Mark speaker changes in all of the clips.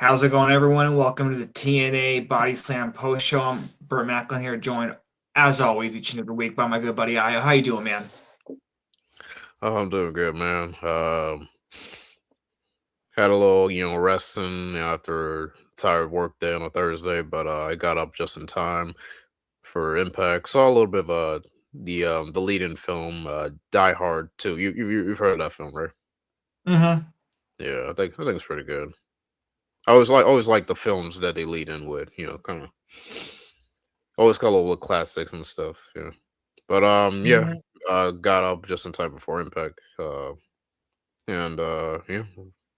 Speaker 1: How's it going, everyone? And welcome to the TNA Body Slam Post Show. I'm Steve Maclin here, joined as always each and every week by my good buddy Io. How you doing, man?
Speaker 2: Oh, I'm doing good, man. Had a little, resting after a tired work day on a Thursday, but I got up just in time for Impact. Saw a little bit of the lead-in film, Die Hard 2. You've heard of that film, right?
Speaker 1: Mm-hmm.
Speaker 2: Yeah, I think it's pretty good. I always like the films that they lead in with, kind of always got a little classics and stuff. Yeah, but yeah,
Speaker 1: Mm-hmm.
Speaker 2: got up just in time before Impact. And yeah,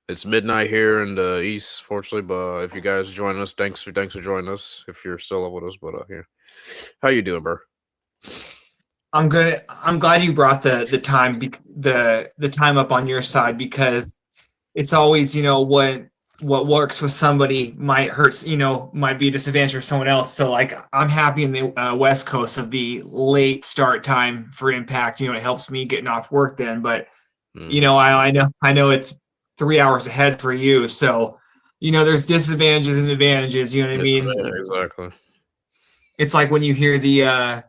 Speaker 2: it's midnight here in the east, fortunately. But if you guys join us, thanks for joining us. If you're still up with us, but yeah, how you doing, bro?
Speaker 1: I'm good. I'm glad you brought the time up on your side because it's always what works with somebody might hurt might be a disadvantage for someone else. So like I'm happy in the West Coast of the late start time for Impact. It helps me getting off work then, but
Speaker 2: Hmm.
Speaker 1: I know it's 3 hours ahead for you. So, there's disadvantages and advantages. You know what I
Speaker 2: It's
Speaker 1: mean?
Speaker 2: exactly.
Speaker 1: It's like when you hear people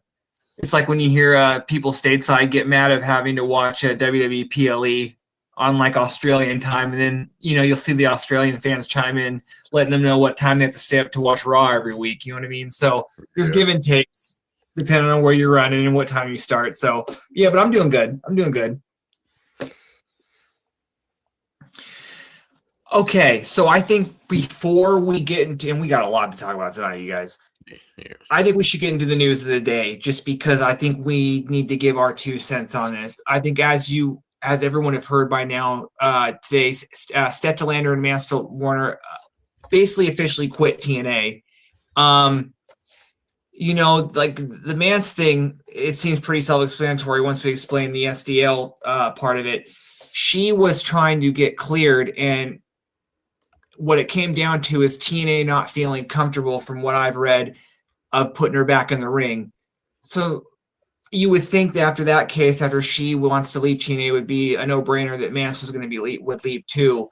Speaker 1: stateside get mad of having to watch a WWE PLE on like Australian time, and then you'll see the Australian fans chime in, letting them know what time they have to stay up to watch Raw every week. You know what I mean? So there's
Speaker 2: Yeah.
Speaker 1: give and takes depending on where you're running and what time you start. So yeah, but I'm doing good. I'm doing good. Okay, so I think before we get into, and we got a lot to talk about tonight, you guys.
Speaker 2: Yeah.
Speaker 1: I think we should get into the news of the day, just because I think we need to give our 2 cents on this. I think as everyone have heard by now, today, Stettelander and Mansfield Warner basically officially quit TNA. Like the Mance thing, it seems pretty self-explanatory once we explain the SDL part of it. She was trying to get cleared, and what it came down to is TNA not feeling comfortable, from what I've read, of putting her back in the ring. So you would think that after that case, after she wants to leave TNA, it would be a no-brainer that Mance was going to would leave too.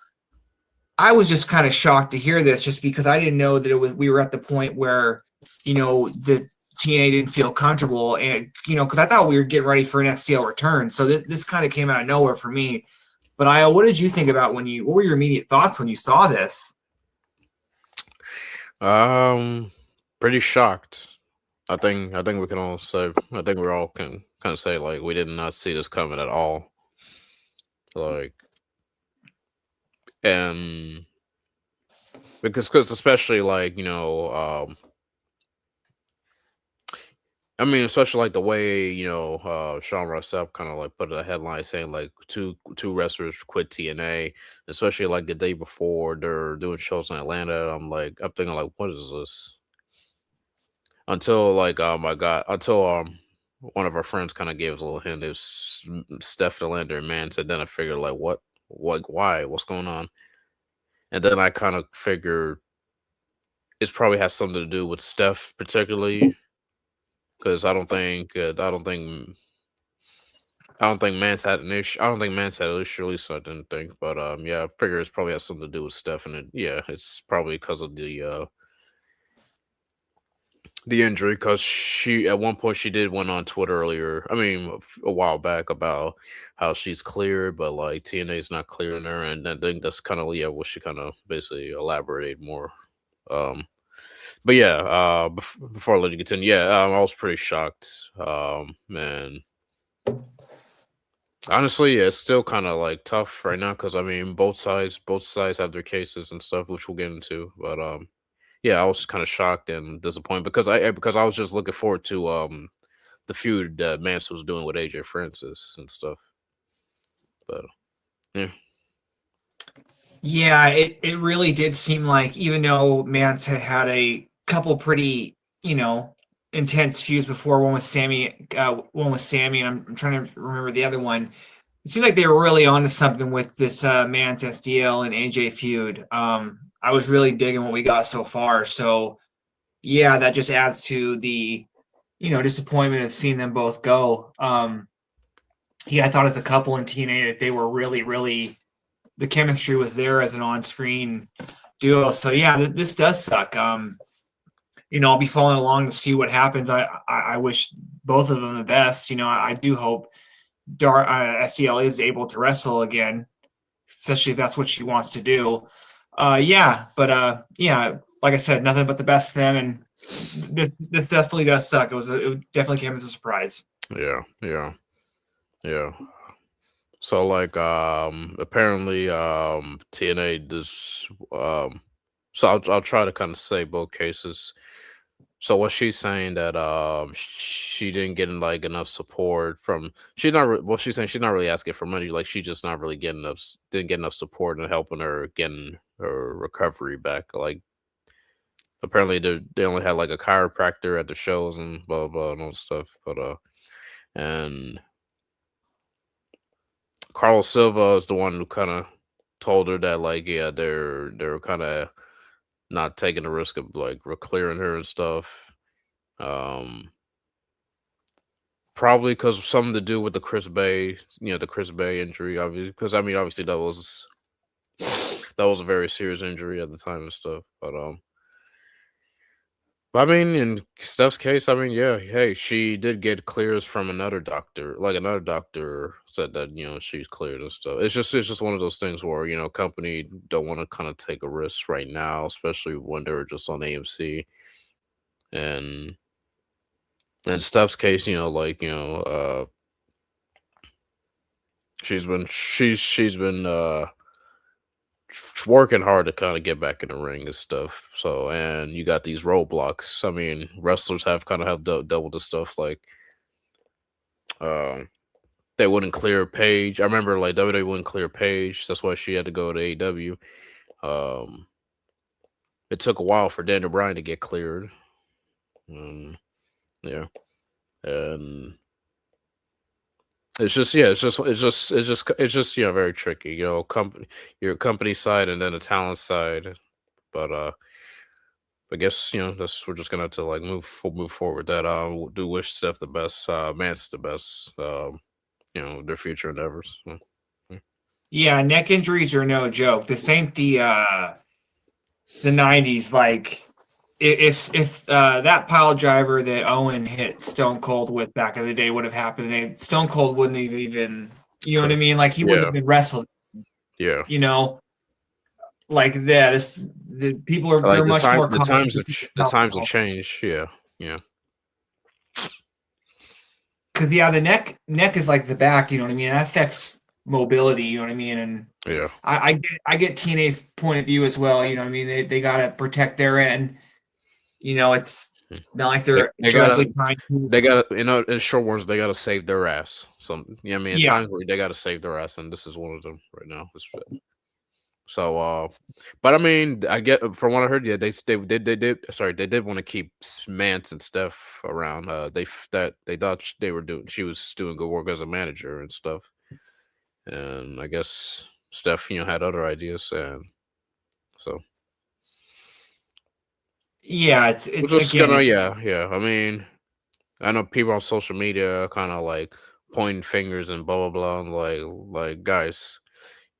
Speaker 1: I was just kind of shocked to hear this, just because I didn't know that we were at the point where the TNA didn't feel comfortable, and because I thought we were getting ready for an STL return. So this kind of came out of nowhere for me. But Io, what did you think about what were your immediate thoughts when you saw this?
Speaker 2: Um, Pretty shocked. I think we can all say. I think we all can kind of say like we did not see this coming at all. Like, and because especially like I mean, especially like the way Sean Rossap kind of like put a headline saying like two wrestlers quit TNA, especially like the day before they're doing shows in Atlanta. I'm thinking like, what is this? Until like I got until one of our friends kind of gave us a little hint. It was Steph Delander and man said. Then I figured like what why what's going on, and then I kind of figured it probably has something to do with Steph particularly because I don't think Mance had an issue. I don't think Mance had an issue. At least I didn't think. But yeah, I figure it's probably has something to do with Steph, and yeah, it's probably because of the injury. Because she at one point she did went on Twitter earlier. I mean, a while back about how she's cleared, but like TNA's not clearing her, and I think that's kind of yeah what she kind of basically elaborated more. Um, but yeah, before I let you continue, yeah, I was pretty shocked. Man, honestly, yeah, it's still kind of like tough right now because I mean both sides have their cases and stuff, which we'll get into. But yeah, I was kind of shocked and disappointed because I was just looking forward to the feud that Mance was doing with AJ Francis and stuff. But yeah,
Speaker 1: Yeah, it really did seem like, even though Mance had a couple pretty, intense feuds before, one with Sammy, and I'm trying to remember the other one. It seemed like they were really onto something with this Mance SDL and AJ feud. I was really digging what we got so far. So yeah, that just adds to the, disappointment of seeing them both go. Yeah, I thought as a couple in TNA that they were really, really, the chemistry was there as an on-screen duo. So yeah, this does suck. I'll be following along to see what happens. I wish both of them the best. I do hope SDL is able to wrestle again, especially if that's what she wants to do. Yeah, like I said, nothing but the best for them, and this definitely does suck. It definitely came as a surprise.
Speaker 2: Yeah. So like apparently TNA does so I'll try to kind of say both cases. So what she's saying that she didn't get like enough support from she's saying she's not really asking for money, like she just not really getting didn't get enough support and helping her getting her recovery back. Like apparently they only had like a chiropractor at the shows and blah blah, blah and all that stuff. But and Carlos Silva is the one who kind of told her that like yeah they're kind of not taking the risk of like clearing her and stuff. Um, Probably because something to do with the Chris Bay, the Chris Bay injury, obviously. Because I mean, obviously that was a very serious injury at the time and stuff. But I mean, in Steph's case, I mean, yeah, hey, she did get clears from another doctor. Like another doctor said that she's cleared and stuff. It's just one of those things where company don't want to kind of take a risk right now, especially when they're just on AMC. And in Steph's case, she's been working hard to kind of get back in the ring and stuff. So, and you got these roadblocks. I mean, wrestlers have dealt with this stuff. Like, they wouldn't clear Paige. I remember like WWE wouldn't clear Paige. That's why she had to go to AEW. It took a while for Daniel Bryan to get cleared. Yeah, and it's just very tricky. Your company side and then the talent side. But I guess we're just gonna have to like move forward with that. Do wish Steph the best, Mance the best. Their future endeavors. So, yeah.
Speaker 1: Yeah, neck injuries are no joke. This ain't the '90s. Like if that pile driver that Owen hit Stone Cold with back in the day would have happened, Stone Cold wouldn't have even, you know what I mean? Like he wouldn't have been wrestled.
Speaker 2: Yeah.
Speaker 1: Like this, the people are
Speaker 2: like
Speaker 1: they're much more.
Speaker 2: The times have changed. Yeah.
Speaker 1: Because the neck is like the back. You know what I mean? That affects mobility. You know what I mean? And
Speaker 2: yeah,
Speaker 1: I get TNA's point of view as well. You know what I mean? They gotta protect their end. It's not like they're directly trying to.
Speaker 2: They gotta, in short words, they gotta save their ass. Times where they gotta save their ass, and this is one of them right now. So, but I mean, I get from what I heard, yeah, they did. Sorry, they did want to keep Mance and Steph around. They thought she was doing good work as a manager and stuff, and I guess Steph, had other ideas, and so.
Speaker 1: Yeah, it's
Speaker 2: just again, yeah. I mean, I know people on social media kind of like pointing fingers and blah blah blah, and like guys,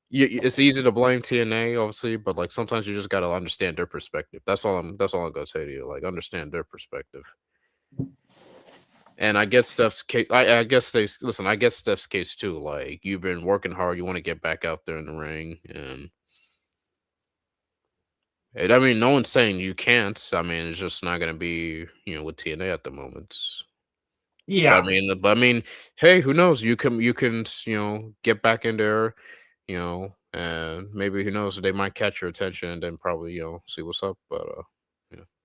Speaker 2: it's easy to blame TNA, obviously, but like sometimes you just gotta understand their perspective. That's all I'm gonna say to you. Like, understand their perspective. And I get Steph's case. I guess I get Steph's case too. Like, you've been working hard, you want to get back out there in the ring, and I mean, no one's saying you can't. I mean, it's just not gonna be with TNA at the moment.
Speaker 1: Yeah.
Speaker 2: But I mean, hey, who knows? You can get back in there, and maybe who knows, they might catch your attention and then probably see what's up. But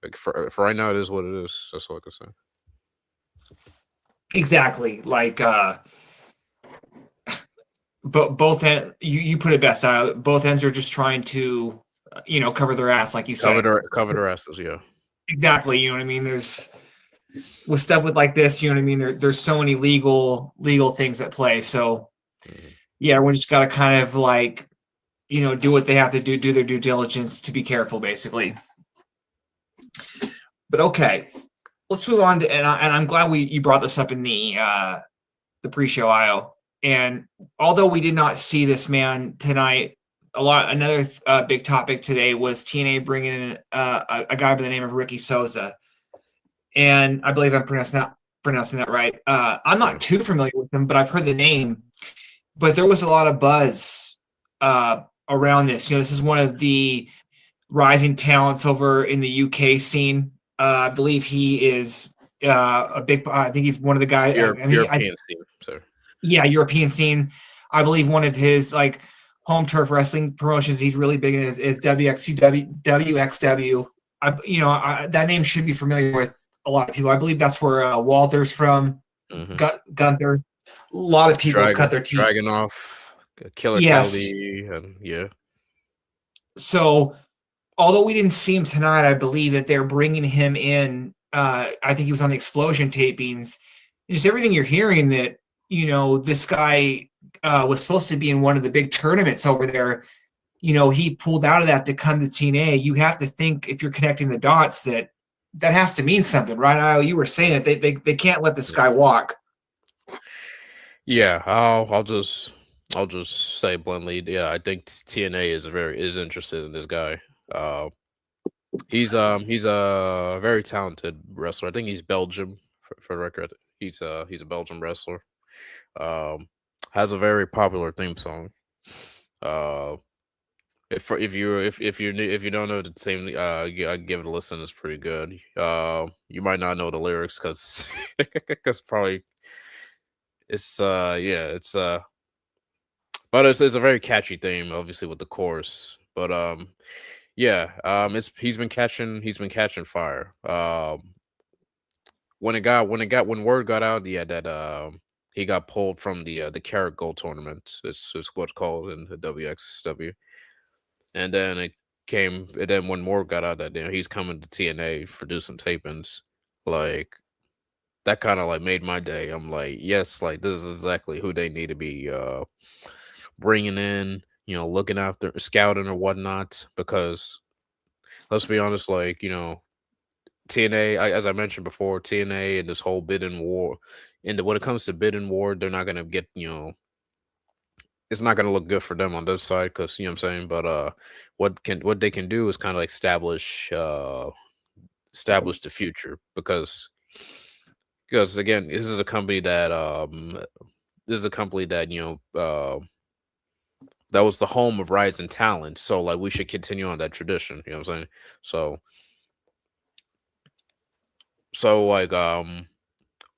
Speaker 2: like for right now, it is what it is. That's all I can say.
Speaker 1: Exactly. Like but both you put it best. Both ends are just trying to cover their ass, like you said.
Speaker 2: Cover their asses. Yeah.
Speaker 1: Exactly. You know what I mean? There's with stuff with like this, you know what I mean? There's so many legal things at play. So yeah, we just got to kind of like, do what they have to do their due diligence to be careful, basically. But okay, let's move on to, and I'm glad you brought this up in the pre-show IO. And although we did not see this man tonight another big topic today was TNA bringing in a guy by the name of Ricky Souza, and I believe I'm pronouncing that right. I'm not too familiar with him, but I've heard the name. But there was a lot of buzz around this. This is one of the rising talents over in the UK scene. I believe he is a big. I think he's one of the guys.
Speaker 2: European scene, so
Speaker 1: yeah, European scene. I believe one of his home turf wrestling promotions he's really big in is WXW. That name should be familiar with a lot of people. I believe that's where Walter's from. Gunther. A lot of people have cut their teeth.
Speaker 2: Dragunov, Killer
Speaker 1: Yes.
Speaker 2: Kelly, and yeah.
Speaker 1: So, although we didn't see him tonight, I believe that they're bringing him in. I think he was on the Explosion tapings. Just everything you're hearing that this guy was supposed to be in one of the big tournaments over there. He pulled out of that to come to TNA. You have to think, if you're connecting the dots, that has to mean something, right? You were saying that they can't let this guy walk.
Speaker 2: Yeah, I'll just say bluntly, yeah, I think TNA is interested in this guy. He's a very talented wrestler. I think he's Belgium for the record. He's a Belgian wrestler. Has a very popular theme song. If you don't know the same, I give it a listen. It's pretty good. You might not know the lyrics because probably it's but it's a very catchy theme, obviously with the chorus. But he's been catching fire. When word got out, that he got pulled from the Carrot Gold tournament. It's what's called in the WXW. And then when word got out that he's coming to TNA for do some tapings, like that kind of like made my day. I'm like, yes, like this is exactly who they need to be bringing in, looking after, scouting or whatnot. Because let's be honest, like TNA, as I mentioned before, TNA and this whole bidding war. And when it comes to bidding war, they're not gonna get it's not gonna look good for them on this side because what I'm saying. But what they can do is kind of like establish the future because again, this is a company that that was the home of rising talent. So like we should continue on that tradition. You know what I'm saying? So like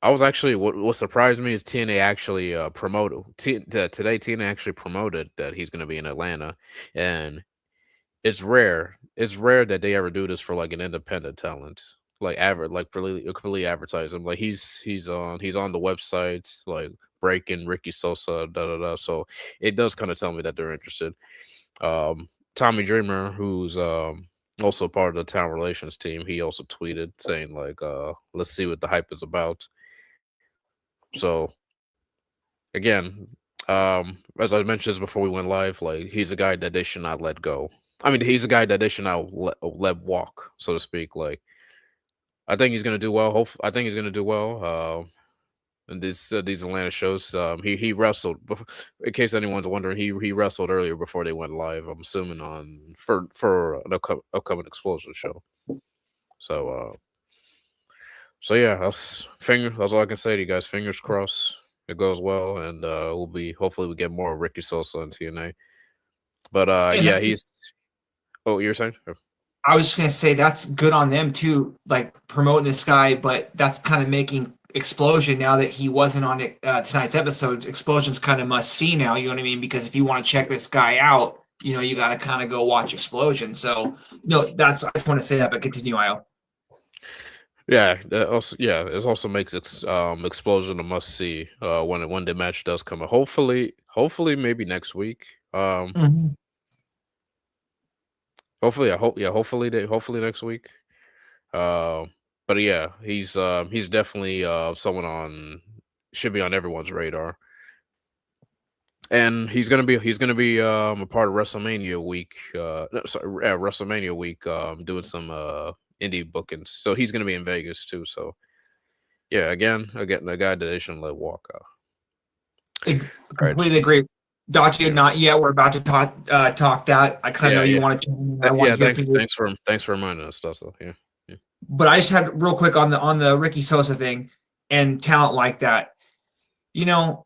Speaker 2: I was actually what surprised me is TNA actually promoted today. TNA actually promoted that he's going to be in Atlanta, and it's rare. It's rare that they ever do this for like an independent talent, like really advertise him. Like he's on the websites like Breaking, Ricky Sosa, da da da. So it does kind of tell me that they're interested. Tommy Dreamer, who's also part of the town relations team, he also tweeted saying like, let's see what the hype is about. So again, as I mentioned this before we went live, like he's a guy that they should not let go. I mean, he's a guy that they should not let walk, so to speak. Like I think he's gonna do well. I think he's gonna do well. In these Atlanta shows, he wrestled. In case anyone's wondering, he wrestled earlier before they went live. I'm assuming for an upcoming Explosion show. So yeah, that's all I can say to you guys. Fingers crossed it goes well, and hopefully we get more Ricky Sosa in TNA. But yeah, he's. Oh, you're saying?
Speaker 1: I was just gonna say that's good on them too, like promoting this guy, but that's kind of making Explosion now that he wasn't on it tonight's episode. Explosion's kind of must see now. You know what I mean? Because if you want to check this guy out, you got to kind of go watch Explosion. So no, I just want to say that, but continue, Io.
Speaker 2: Yeah, it also makes Explosion a must see when the match does come. Hopefully maybe next week. Hopefully next week. But yeah, he's definitely someone should be on everyone's radar. And he's gonna be a part of WrestleMania week. WrestleMania week. Doing some indie bookings, so he's gonna be in Vegas too. So yeah, again, a guy that they shouldn't let walk.
Speaker 1: Completely agree. Dacia, not yet. We're about to talk that. I kind of know
Speaker 2: Yeah,
Speaker 1: you
Speaker 2: yeah,
Speaker 1: want to. I want
Speaker 2: yeah.
Speaker 1: to hear from you.
Speaker 2: Thanks for reminding us. That's all. Yeah, yeah.
Speaker 1: But I just had real quick on the Ricky Sosa thing and talent like that. You know,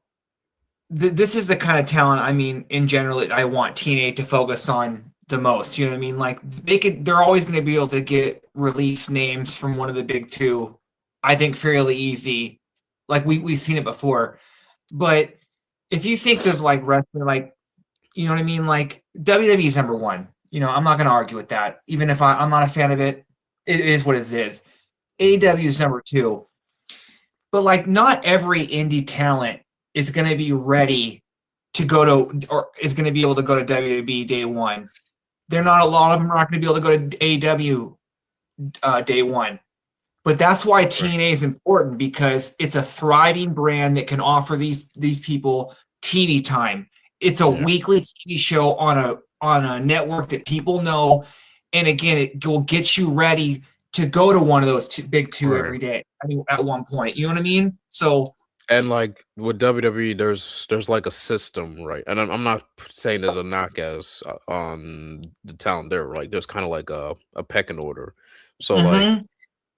Speaker 1: this is the kind of talent. I mean, in general, I want TNA to focus on the most. You know what I mean? Like they're always going to be able to get release names from one of the big two. I think fairly easy. Like we've seen it before. But if you think of like wrestling, like you know what I mean, like WWE is number one. You know, I'm not going to argue with that. Even if I'm not a fan of it, it is what it is. AEW is number two. But like, not every indie talent is going to be ready to go to, or is going to be able to go to WWE day one. They're not. A lot of them are not going to be able to go to AEW day one. But that's why
Speaker 2: Right.
Speaker 1: TNA is important because it's a thriving brand that can offer these people TV time. It's a
Speaker 2: Yeah.
Speaker 1: weekly TV show on a network that people know, and again, it will get you ready to go to one of those big two
Speaker 2: Right.
Speaker 1: every day. I mean, at one point, you know what I mean? So,
Speaker 2: And like with WWE, there's like a system, right? And I'm not saying there's a knock as on the talent there. Like there's kind of like a pecking order. So like
Speaker 1: mhm.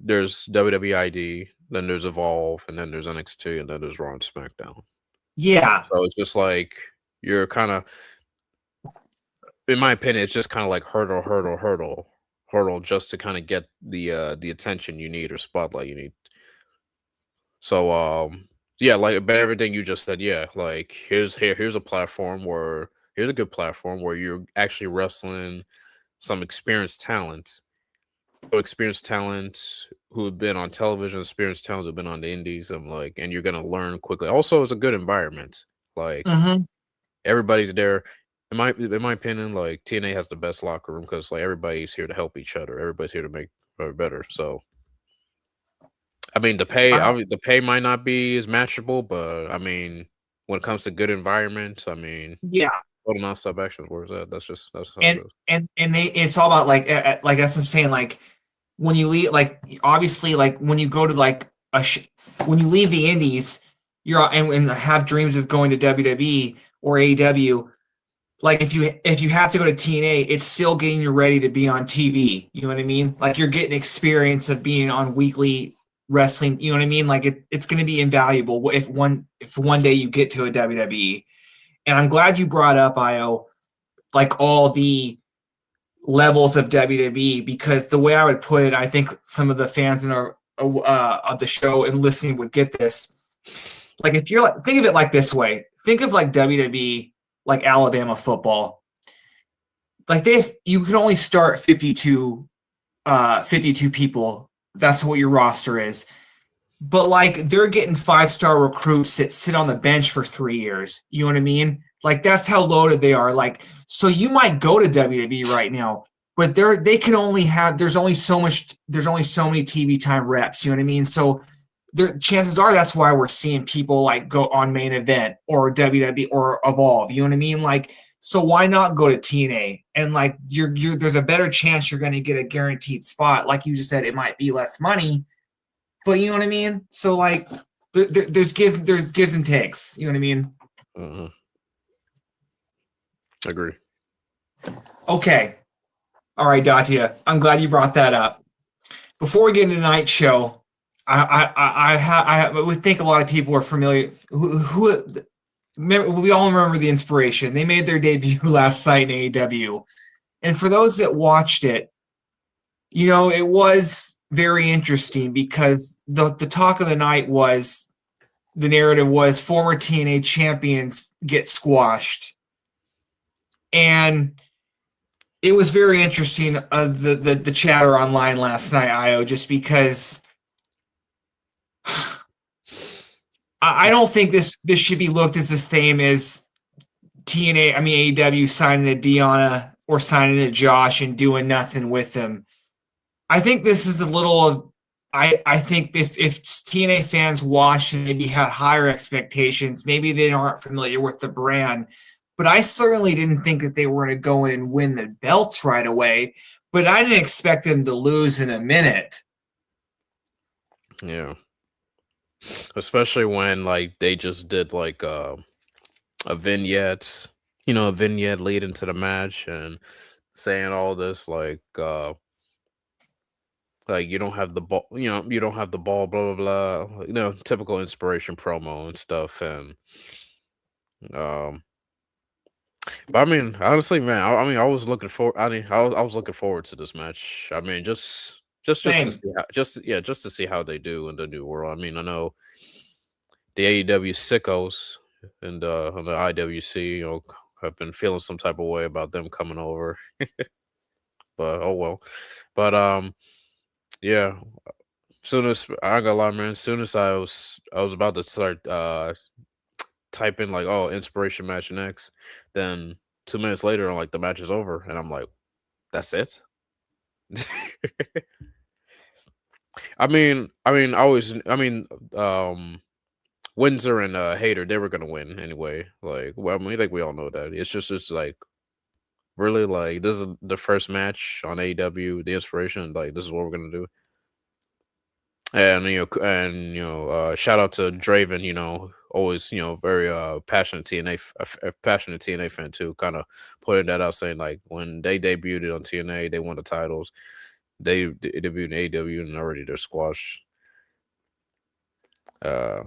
Speaker 2: there's WWID, then there's Evolve, and then there's NXT, and then there's Raw and SmackDown.
Speaker 1: Yeah,
Speaker 2: So it's just like you're kind of, in my opinion, it's just kind of like hurdle just to kind of get the attention you need or spotlight you need. So yeah, like but everything you just said, yeah, like here's a platform where here's a good platform where you're actually wrestling some experienced talent. So experienced talent who have been on television, experienced talent who've been on the indies. I'm like, and you're gonna learn quickly. Also, it's a good environment. Like
Speaker 1: mhm.
Speaker 2: everybody's there. In my opinion, like TNA has the best locker room because like everybody's here to help each other. Everybody's here to make better. So I mean,
Speaker 1: I,
Speaker 2: the pay might not be as matchable, but I mean, when it comes to good environment, I mean,
Speaker 1: yeah.
Speaker 2: total nonstop action. Where's that? That's how it
Speaker 1: and
Speaker 2: goes.
Speaker 1: and they it's all about like as I'm saying, like when you leave, like obviously, like when you go to like when you leave the indies, and have dreams of going to WWE or AEW. Like if you have to go to TNA, it's still getting you ready to be on TV. You know what I mean? Like you're getting experience of being on weekly wrestling. You know what I mean? Like it's going to be invaluable if one day you get to a WWE. And I'm glad you brought up IO, like all the levels of WWE, because the way I would put it, I think some of the fans in our of the show and listening would get this. Like if you're like, think of it like this way. Think of like WWE, like Alabama football. Like you can only start 52 people. That's what your roster is. But like they're getting 5-star recruits that sit on the bench for 3 years. You know what I mean? Like that's how loaded they are. Like so you might go to WWE right now, but they can only have there's only so many TV time reps. You know what I mean? So there chances are that's why we're seeing people like go on main event or WWE or Evolve. You know what I mean? Like so why not go to TNA and like you're there's a better chance you're going to get a guaranteed spot. Like you just said, it might be less money, but you know what I mean? So like there's gives and takes. You know what I mean?
Speaker 2: Uh-huh. Agree.
Speaker 1: Okay. All right, Datia. I'm glad you brought that up. Before we get into the night show, I would think a lot of people are familiar. We all remember the Inspiration. They made their debut last night in AEW, and for those that watched it, you know it was very interesting because the talk of the night was the narrative was former TNA champions get squashed. And it was very interesting, the chatter online last night, IO, just because I don't think this should be looked as the same as TNA, I mean AEW signing a Deanna or signing a Josh and doing nothing with them. I think this is a little of I think if TNA fans watched and maybe had higher expectations, maybe they aren't familiar with the brand. But I certainly didn't think that they were going to go in and win the belts right away. But I didn't expect them to lose in a minute.
Speaker 2: Yeah. Especially when like they just did like a vignette, a vignette leading to the match and saying all this like you don't have the ball, you don't have the ball, blah blah blah, typical inspiration promo and stuff, and um, but I mean, honestly, man, I mean, I was looking for, I was looking forward to this match. I mean, just to
Speaker 1: Same.
Speaker 2: see how, just to see how they do in the new world. I mean, I know the AEW sickos and on the IWC, have been feeling some type of way about them coming over, but oh well. But yeah. Soon as I ain't gonna lie, man. Soon as I was about to start type in like, oh, inspiration match next, then 2 minutes later, like the match is over, and I'm like, that's it. I mean, Windsor and Hater, they were gonna win anyway. Like, well, I mean, I think we all know that. It's just like really like this is the first match on AEW, the inspiration. Like, this is what we're gonna do. And shout out to Draven. Always very passionate TNA, passionate TNA fan too. Kind of putting that out, saying like when they debuted on TNA, they won the titles. They debuted in AEW and already they're squashed. Uh,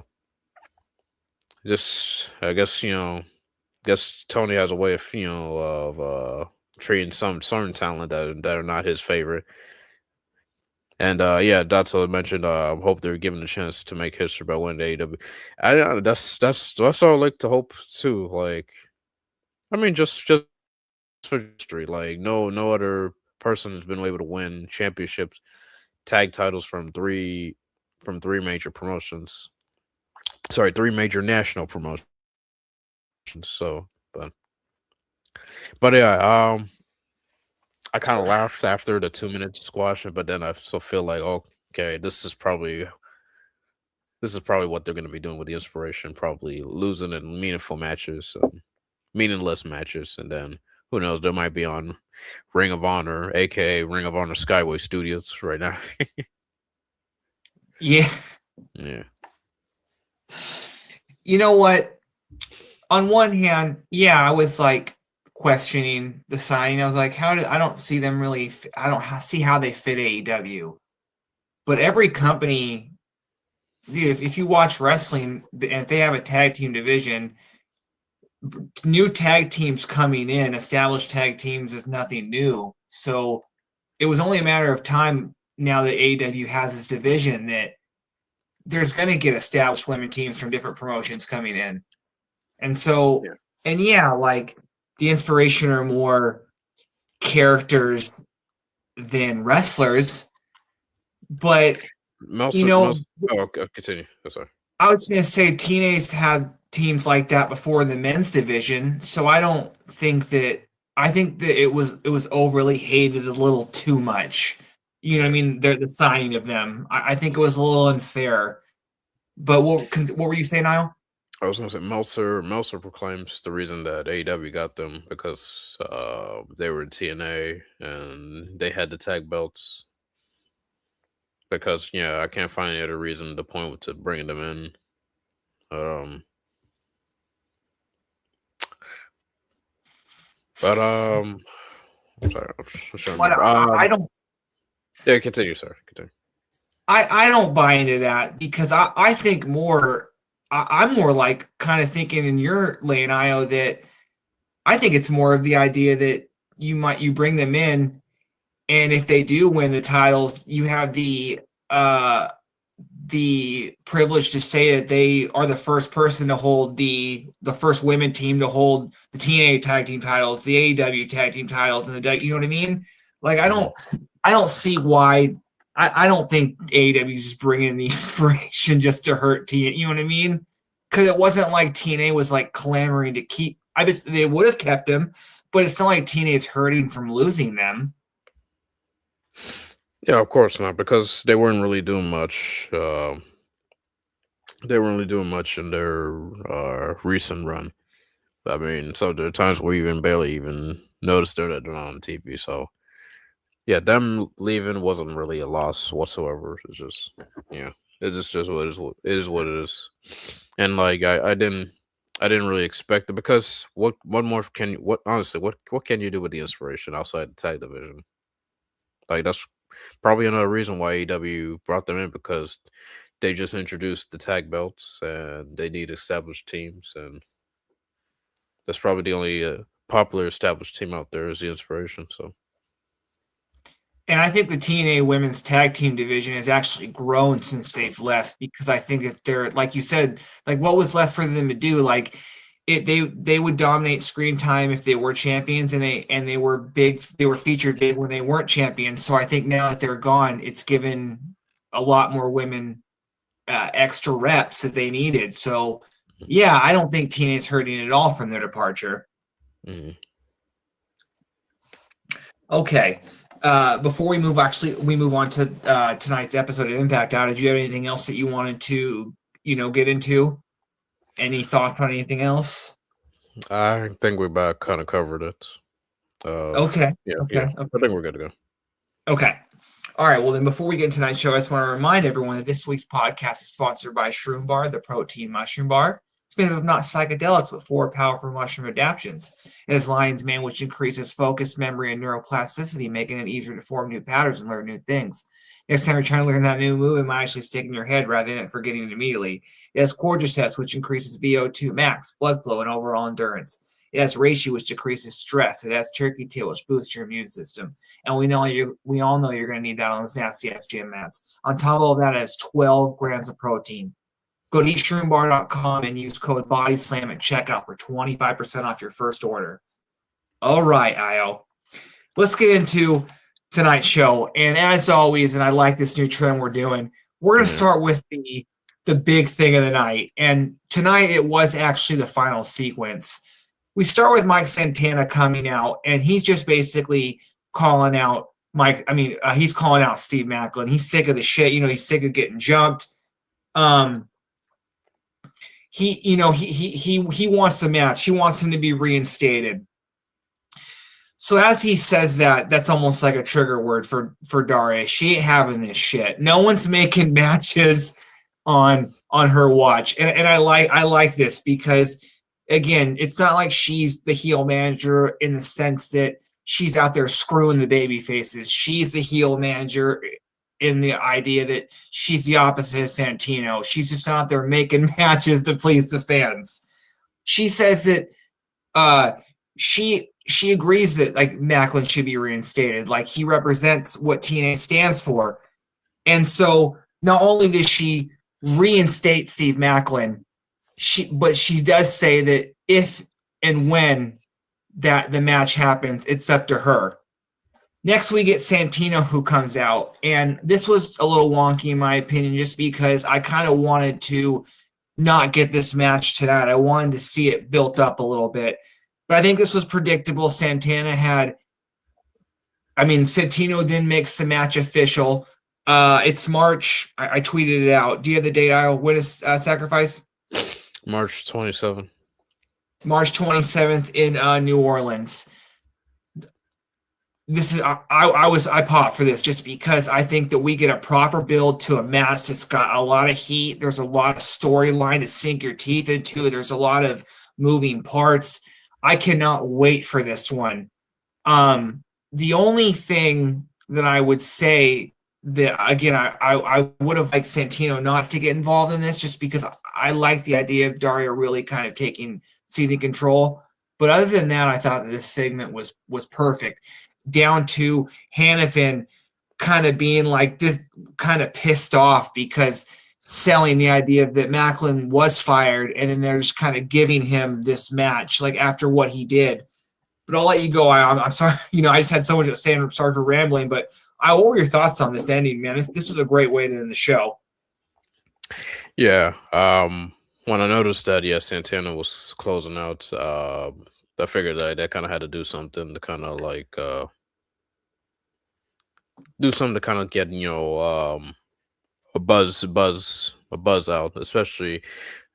Speaker 2: just I guess Tony has a way of treating some certain talent that are not his favorite. And yeah, Dato mentioned. Hope they're given a chance to make history by winning AEW. That's all I like to hope too. Like, I mean, just for history. Like, no other person has been able to win championships, tag titles from three major promotions. Sorry, three major national promotions. So, but yeah, I kind of laughed after the 2 minute squash, but then I still feel like, okay, this is probably what they're going to be doing with the inspiration, probably losing in meaningful matches, meaningless matches, and then who knows, they might be on Ring of Honor, aka Ring of Honor Skyway Studios right now.
Speaker 1: Yeah.
Speaker 2: Yeah.
Speaker 1: You know what? On one hand, yeah, I was like questioning the signing. I was like, I don't see them really. I don't see how they fit AEW. But every company, dude, if you watch wrestling and if they have a tag team division, new tag teams coming in, established tag teams is nothing new. So it was only a matter of time now that AEW has this division that there's going to get established women teams from different promotions coming in. And so,
Speaker 2: Yeah.
Speaker 1: and yeah, like the inspiration are more characters than wrestlers. But,
Speaker 2: Continue. Oh, sorry.
Speaker 1: I was going to say TNA's had teams like that before in the men's division. So I don't think that, I think that it was overly hated a little too much. You know what I mean? The signing of them. I think it was a little unfair. But what were you saying, Niall?
Speaker 2: I was going to say Meltzer proclaims the reason that AEW got them because they were in TNA and they had the tag belts. Because I can't find any other reason to point to bringing them in. But I'm sorry, I'm just trying to
Speaker 1: But
Speaker 2: remember.
Speaker 1: I don't.
Speaker 2: Yeah, continue, sir. Continue.
Speaker 1: I don't buy into that because I think more. I'm more like kind of thinking in your lane, IO, that I think it's more of the idea that you bring them in, and if they do win the titles, you have the privilege to say that they are the first person to hold the first women team to hold the TNA tag team titles, the AEW tag team titles, and you know what I mean? Like I don't see why. I don't think AEW is just bringing the inspiration just to hurt TNA. You know what I mean? Because it wasn't like TNA was like clamoring to keep. I bet they would have kept them, but it's not like TNA is hurting from losing them.
Speaker 2: Yeah, of course not, because they weren't really doing much. They weren't really doing much in their recent run. I mean, so there are times where you even barely even noticed they're not on TV. So yeah, them leaving wasn't really a loss whatsoever. It's just it's just what it is. What it is what it is. And like I didn't I didn't really expect it because what more can you what honestly what can you do with the inspiration outside the tag division? Like that's probably another reason why AEW brought them in because they just introduced the tag belts and they need established teams and that's probably the only popular established team out there is the inspiration. So
Speaker 1: And I think the TNA women's tag team division has actually grown since they've left because I think that they're, like you said, like what was left for them to do, like they would dominate screen time if they were champions, and they were big, they were featured big when they weren't champions. So I think now that they're gone, it's given a lot more women extra reps that they needed. So yeah, I don't think TNA's hurting at all from their departure.
Speaker 2: mm-hmm.
Speaker 1: Okay. Before we move on to tonight's episode of Impact Out, did you have anything else that you wanted to, get into? Any thoughts on anything else?
Speaker 2: I think we about kind of covered it.
Speaker 1: Okay.
Speaker 2: Yeah.
Speaker 1: Okay.
Speaker 2: I think we're good to go.
Speaker 1: Okay. All right. Well, then before we get into tonight's show, I just want to remind everyone that this week's podcast is sponsored by Shroom Bar, the protein mushroom bar. It's made of not psychedelics, but 4 powerful mushroom adaptions. It has lion's mane, which increases focus, memory, and neuroplasticity, making it easier to form new patterns and learn new things. Next time you're trying to learn that new move, it might actually stick in your head rather than forgetting it immediately. It has cordyceps, which increases VO2 max, blood flow, and overall endurance. It has reishi, which decreases stress. It has turkey tail, which boosts your immune system. And we all know you're going to need that on those nasty ass gym mats. On top of all that, it has 12 grams of protein. Go to eatshroombar.com and use code BODYSLAM at checkout for 25% off your first order. All right, Io. Let's get into tonight's show. And as always, and I like this new trend we're doing, we're going to start with the big thing of the night. And tonight it was actually the final sequence. We start with Mike Santana coming out, and he's just basically calling out he's calling out Steve Maclin. He's sick of the shit. He's sick of getting jumped. He wants a match. He wants him to be reinstated. So as he says that, that's almost like a trigger word for Daria. She ain't having this shit. No one's making matches on her watch. And I like this because, again, it's not like she's the heel manager in the sense that she's out there screwing the baby faces. She's the heel manager in the idea that she's the opposite of Santino. She's just out there making matches to please the fans. She says that she agrees that like Maclin should be reinstated. Like he represents what TNA stands for. And so not only does she reinstate Steve Maclin, but she does say that if and when that the match happens, it's up to her. Next, we get Santino, who comes out. And this was a little wonky, in my opinion, just because I kind of wanted to not get this match tonight. I wanted to see it built up a little bit. But I think this was predictable. Santino then makes the match official. It's March. I tweeted it out. Do you have the date, Io? When is Sacrifice?
Speaker 2: March 27th.
Speaker 1: March 27th in New Orleans. This is I popped for this just because I think that we get a proper build to a match that's got a lot of heat. There's a lot of storyline to sink your teeth into. There's a lot of moving parts. I cannot wait for this one. The only thing that I would say that, again, I would have liked Santino not to get involved in this just because I like the idea of Daria really kind of seizing control. But other than that, I thought that this segment was perfect. Down to Hannafin kind of being like this, kind of pissed off because selling the idea that Maclin was fired, and then they're just kind of giving him this match like after what he did. But I'll let you go. I'm sorry, I just had so much to say, and I'm sorry for rambling. But what were your thoughts on this ending, man? This was a great way to end the show.
Speaker 2: Yeah. When I noticed that, Santana was closing out. I figured that kind of had to do something to kind of like get a buzz out, especially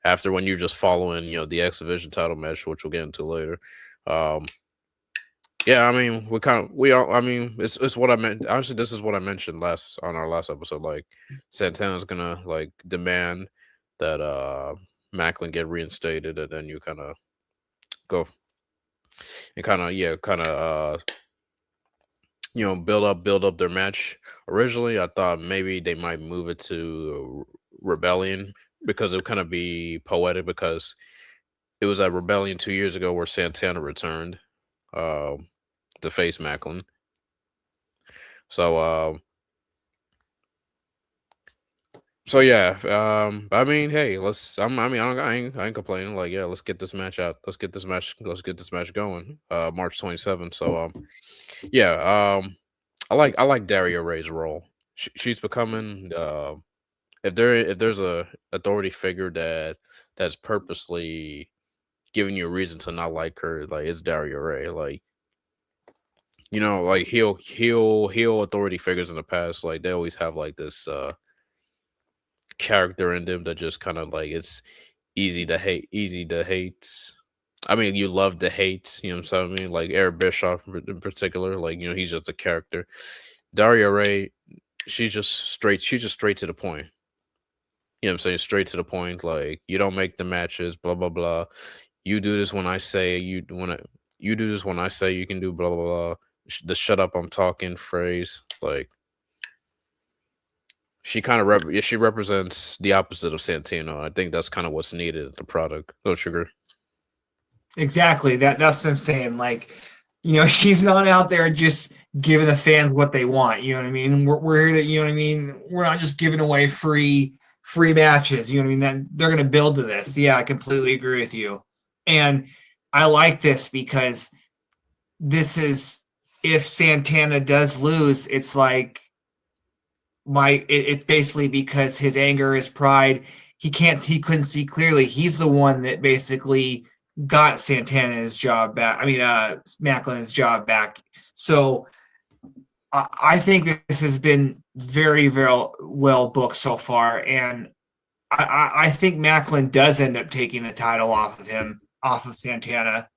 Speaker 2: after when you're just following the X Division title match, which we'll get into later. It's what I meant. Honestly, this is what I mentioned on our last episode. Like Santana's gonna like demand that Maclin get reinstated, and then you kind of go and kind of build up their match. Originally, I thought maybe they might move it to Rebellion because it would kind of be poetic because it was at Rebellion 2 years ago where Santana returned to face Macklin. So so yeah, I mean, hey, I ain't complaining. Like, yeah, let's get this match out. Let's get this match going. March 27th. So yeah, I like Daria Ray's role. She's becoming if there's a authority figure that's purposely giving you a reason to not like her, like it's Daria Ray. Like, like heel authority figures in the past, like they always have like this character in them that just kind of like it's easy to hate. I mean, you love to hate, you know what I'm saying? I mean, like Eric Bischoff in particular, like he's just a character. Daria Ray, she's just straight to the point. You know what I'm saying? Straight to the point. Like, you don't make the matches, blah blah blah. You do this when I say you do this when I say you can do blah blah blah. The shut up I'm talking phrase. Like, she represents the opposite of Santino. I think that's kind of what's needed in the product. Don't you agree?
Speaker 1: Exactly. That's what I'm saying. Like, she's not out there just giving the fans what they want. You know what I mean? We're here to, you know what I mean? We're not just giving away free matches. You know what I mean? That they're going to build to this. Yeah, I completely agree with you. And I like this because this is, if Santana does lose, it's like it's basically because his anger, his pride, he couldn't see clearly. He's the one that basically got Santana his job back. I mean, Maclin his job back. So I think this has been very, very well booked so far, and I think Maclin does end up taking the title off of Santana.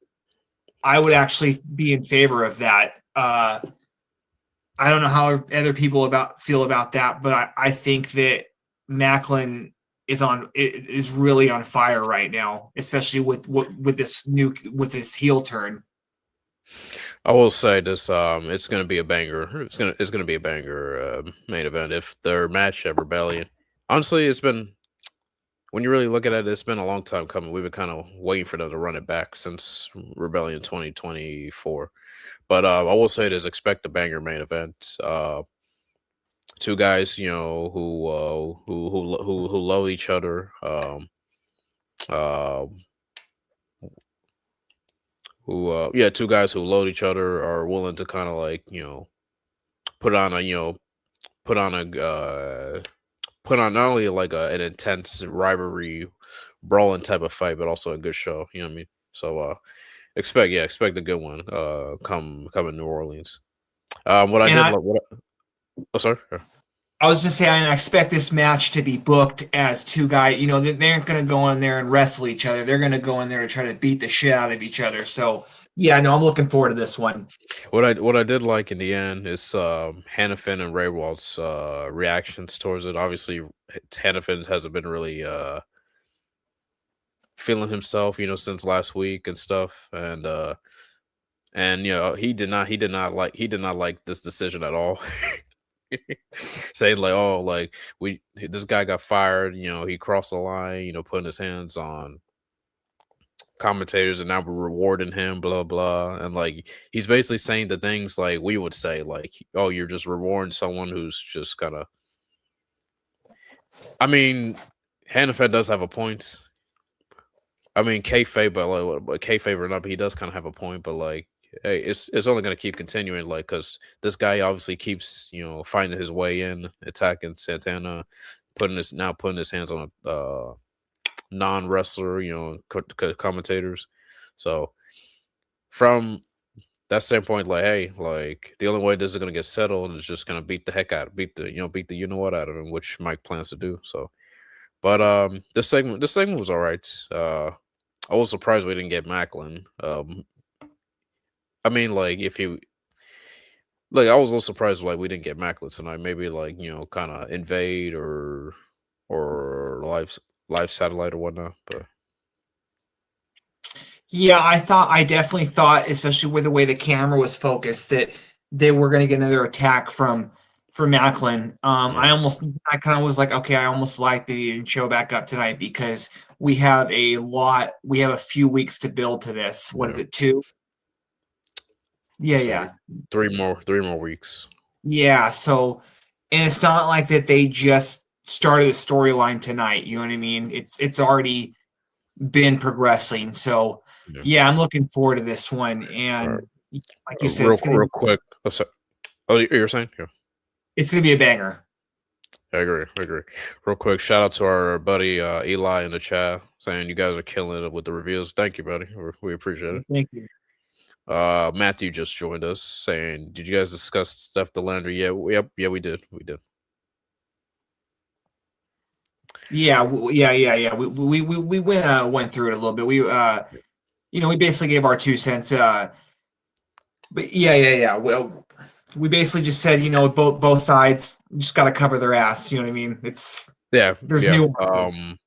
Speaker 1: I would actually be in favor of that. I don't know how other people feel about that, but I think that Maclin is really on fire right now, especially with this heel turn.
Speaker 2: I will say this: it's gonna be a banger. It's gonna be a banger main event if their match at Rebellion. Honestly, it's been, when you really look at it, it's been a long time coming. We've been kind of waiting for them to run it back since Rebellion 2024. But I will say this: expect a banger main event. Two guys, who love each other. Uh, two guys who load each other are willing to kind of like put on a put on a put on not only like an intense rivalry brawling type of fight, but also a good show. You know what I mean? So expect a good one. Come in New Orleans. What I
Speaker 1: And
Speaker 2: did like what. Oh, sorry.
Speaker 1: I was just saying, I expect this match to be booked as two guys. They aren't going to go in there and wrestle each other. They're going to go in there to try to beat the shit out of each other. So, yeah, no, I'm looking forward to this one.
Speaker 2: What I did like in the end is Hannafin and Ray Walt's reactions towards it. Obviously, Hannafin hasn't been really feeling himself, since last week and stuff, and he did not like this decision at all. Saying like, oh, like this guy got fired, he crossed the line, putting his hands on commentators and now we're rewarding him, blah blah. And like he's basically saying the things like we would say, like, oh, you're just rewarding someone who's just kind of, I mean, Hannafin does have a point. I mean, kayfabe, but kayfabe or not, but he does kind of have a point. But like, hey, it's only going to keep continuing, like, because this guy obviously keeps finding his way in, attacking Santana, putting his hands on a non wrestler, commentators. So from that standpoint, like, hey, like the only way this is going to get settled is just going to beat the heck out, beat the you know what out of him, which Mike plans to do. So, but this segment was all right. I was surprised we didn't get Macklin. I mean, like if he, like, I was a little surprised like we didn't get Macklin tonight. Maybe like kind of invade or live satellite or whatnot. But
Speaker 1: Yeah, I definitely thought, especially with the way the camera was focused, that they were going to get another attack from Macklin.
Speaker 2: yeah,
Speaker 1: I kind of was like, okay, I almost like that he didn't show back up tonight because we have a few weeks to build to this. What is
Speaker 2: yeah.
Speaker 1: it, 2? Yeah,
Speaker 2: So
Speaker 1: yeah.
Speaker 2: 3 more weeks.
Speaker 1: Yeah, so and it's not like that they just started a storyline tonight, you know what I mean? It's already been progressing. So,
Speaker 2: Yeah.
Speaker 1: yeah, I'm looking forward to this one,
Speaker 2: All right.
Speaker 1: and like you said,
Speaker 2: Real quick. Oh, you're saying? Yeah.
Speaker 1: it's gonna be a banger.
Speaker 2: I agree. I agree. Real quick, shout out to our buddy Eli in the chat saying you guys are killing it with the reviews. Thank you, buddy. We appreciate it.
Speaker 1: Thank you.
Speaker 2: Matthew just joined us saying, "Did you guys discuss Steph DeLandre?" Yeah, we did. We did.
Speaker 1: Yeah, yeah. We went through it a little bit. We basically gave our 2 cents. But yeah. Well, we basically just said, both sides just got to cover their ass. You know what I mean? There's
Speaker 2: Yeah.
Speaker 1: nuances.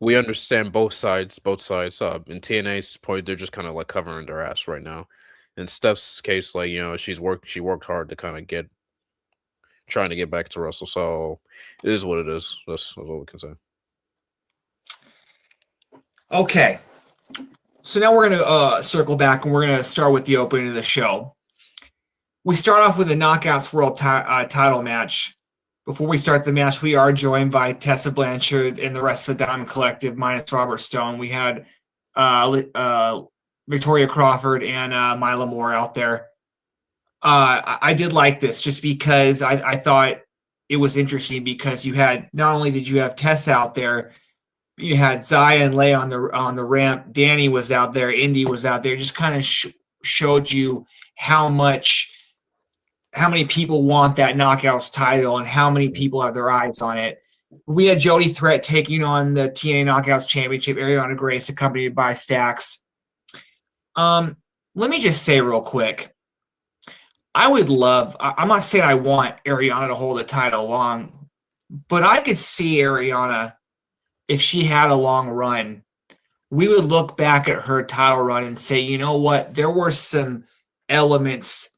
Speaker 2: We understand both sides. Both sides. In TNA's point, they're just kind of like covering their ass right now. In Steph's case, like she worked hard to kind of trying to get back to Russell. So it is what it is. That's all we can say.
Speaker 1: Okay, so now we're gonna circle back and we're gonna start with the opening of the show. We start off with a Knockouts World title match. Before we start the match, we are joined by Tessa Blanchard and the rest of the Diamond Collective, minus Robert Stone. We had Victoria Crawford and Mila Moore out there. I did like this just because I thought it was interesting because not only did you have Tess out there, you had Zaya and Leia on the ramp. Danny was out there. Indy was out there. Just kind of showed you how many people want that Knockouts title and how many people have their eyes on it. We had Jody Threat taking on the TNA Knockouts Championship, Ariana Grace accompanied by Stax. Let me just say real quick, I'm not saying I want Ariana to hold the title long, but I could see Ariana, if she had a long run, we would look back at her title run and say, you know what, there were some elements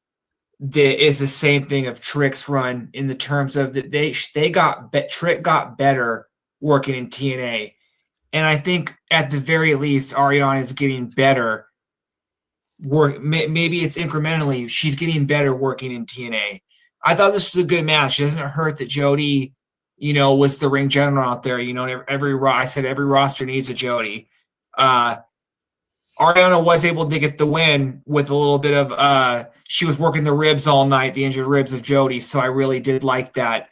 Speaker 1: that is the same thing of Trick's run in the terms of that Trick got better working in TNA, and I think at the very least Ariana is getting better. Maybe it's incrementally. She's getting better working in TNA. I thought this was a good match. It doesn't hurt that Jody, was the ring general out there. I said every roster needs a Jody. Ariana was able to get the win with a little bit of she was working the ribs all night, the injured ribs of Jody, so I really did like that.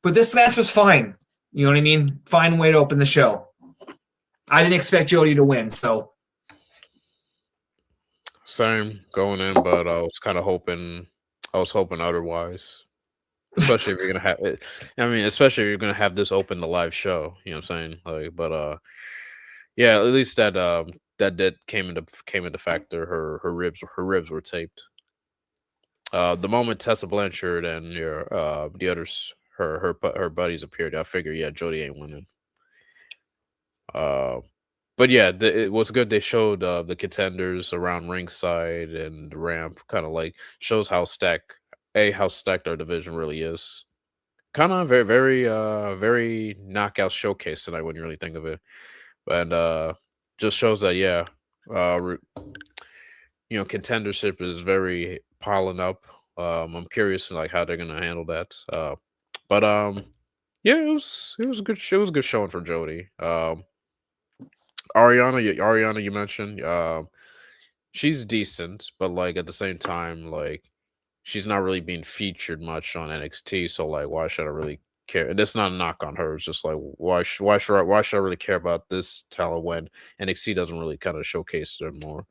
Speaker 1: But this match was fine. You know what I mean? Fine way to open the show. I didn't expect Jody to win, so
Speaker 2: Same going in, but I was kind of hoping. I was hoping otherwise. Especially if you're gonna have it. I mean, especially if you're gonna have this open the live show. You know what I'm saying? Like, but yeah, at least that came into factor. Her ribs were taped. The moment Tessa Blanchard and the others her buddies appeared, I figured Jody ain't winning. But yeah, it was good. They showed the contenders around ringside and the ramp, kind of like shows how stacked our division really is. Kind of very knockout showcase tonight when you really think of it, and just shows that contendership is very piling up. I'm curious like how they're gonna handle that. But yeah, it was a good show. It was a good showing for Jody. Ariana, you mentioned, she's decent, but like at the same time, like she's not really being featured much on NXT. So like, why should I really care? And that's not a knock on her. It's just like, why should I really care about this talent when NXT doesn't really kind of showcase her more?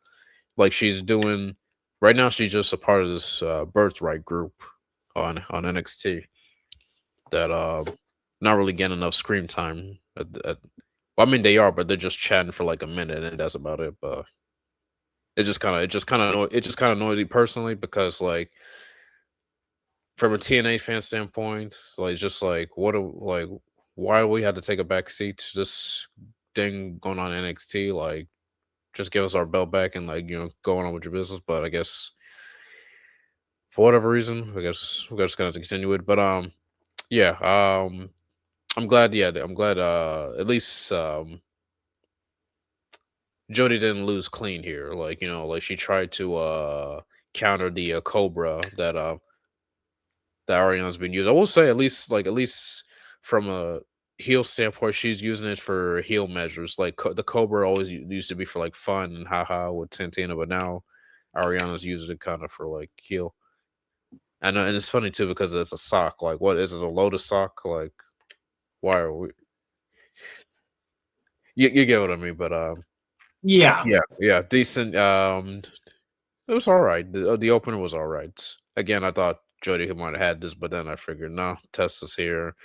Speaker 2: Like she's doing right now, she's just a part of this Birthright group on NXT that not really getting enough screen time well, I mean, they are, but they're just chatting for like a minute, and that's about it. But it just kind of noisy personally because like from a TNA fan standpoint, like just like why do we have to take a back seat to this thing going on in NXT? Like, just give us our belt back and like going on with your business. But I guess for whatever reason, I guess we're just gonna have to continue it. But yeah, I'm glad. Yeah, I'm glad. At least Jody didn't lose clean here. Like like she tried to counter the Cobra that Ariana's been using. I will say at least from a heel standpoint, she's using it for heel measures. Like the Cobra always used to be for like fun and haha with Santana, but now Ariana's using it kind of for like heel. And it's funny too because it's a sock. Like, what is it? A Lotus sock? Like, why are we? You get what I mean? But
Speaker 1: Yeah.
Speaker 2: yeah, decent. It was all right. The opener was all right. Again, I thought Jody might have had this, but then I figured, no, Tessa's here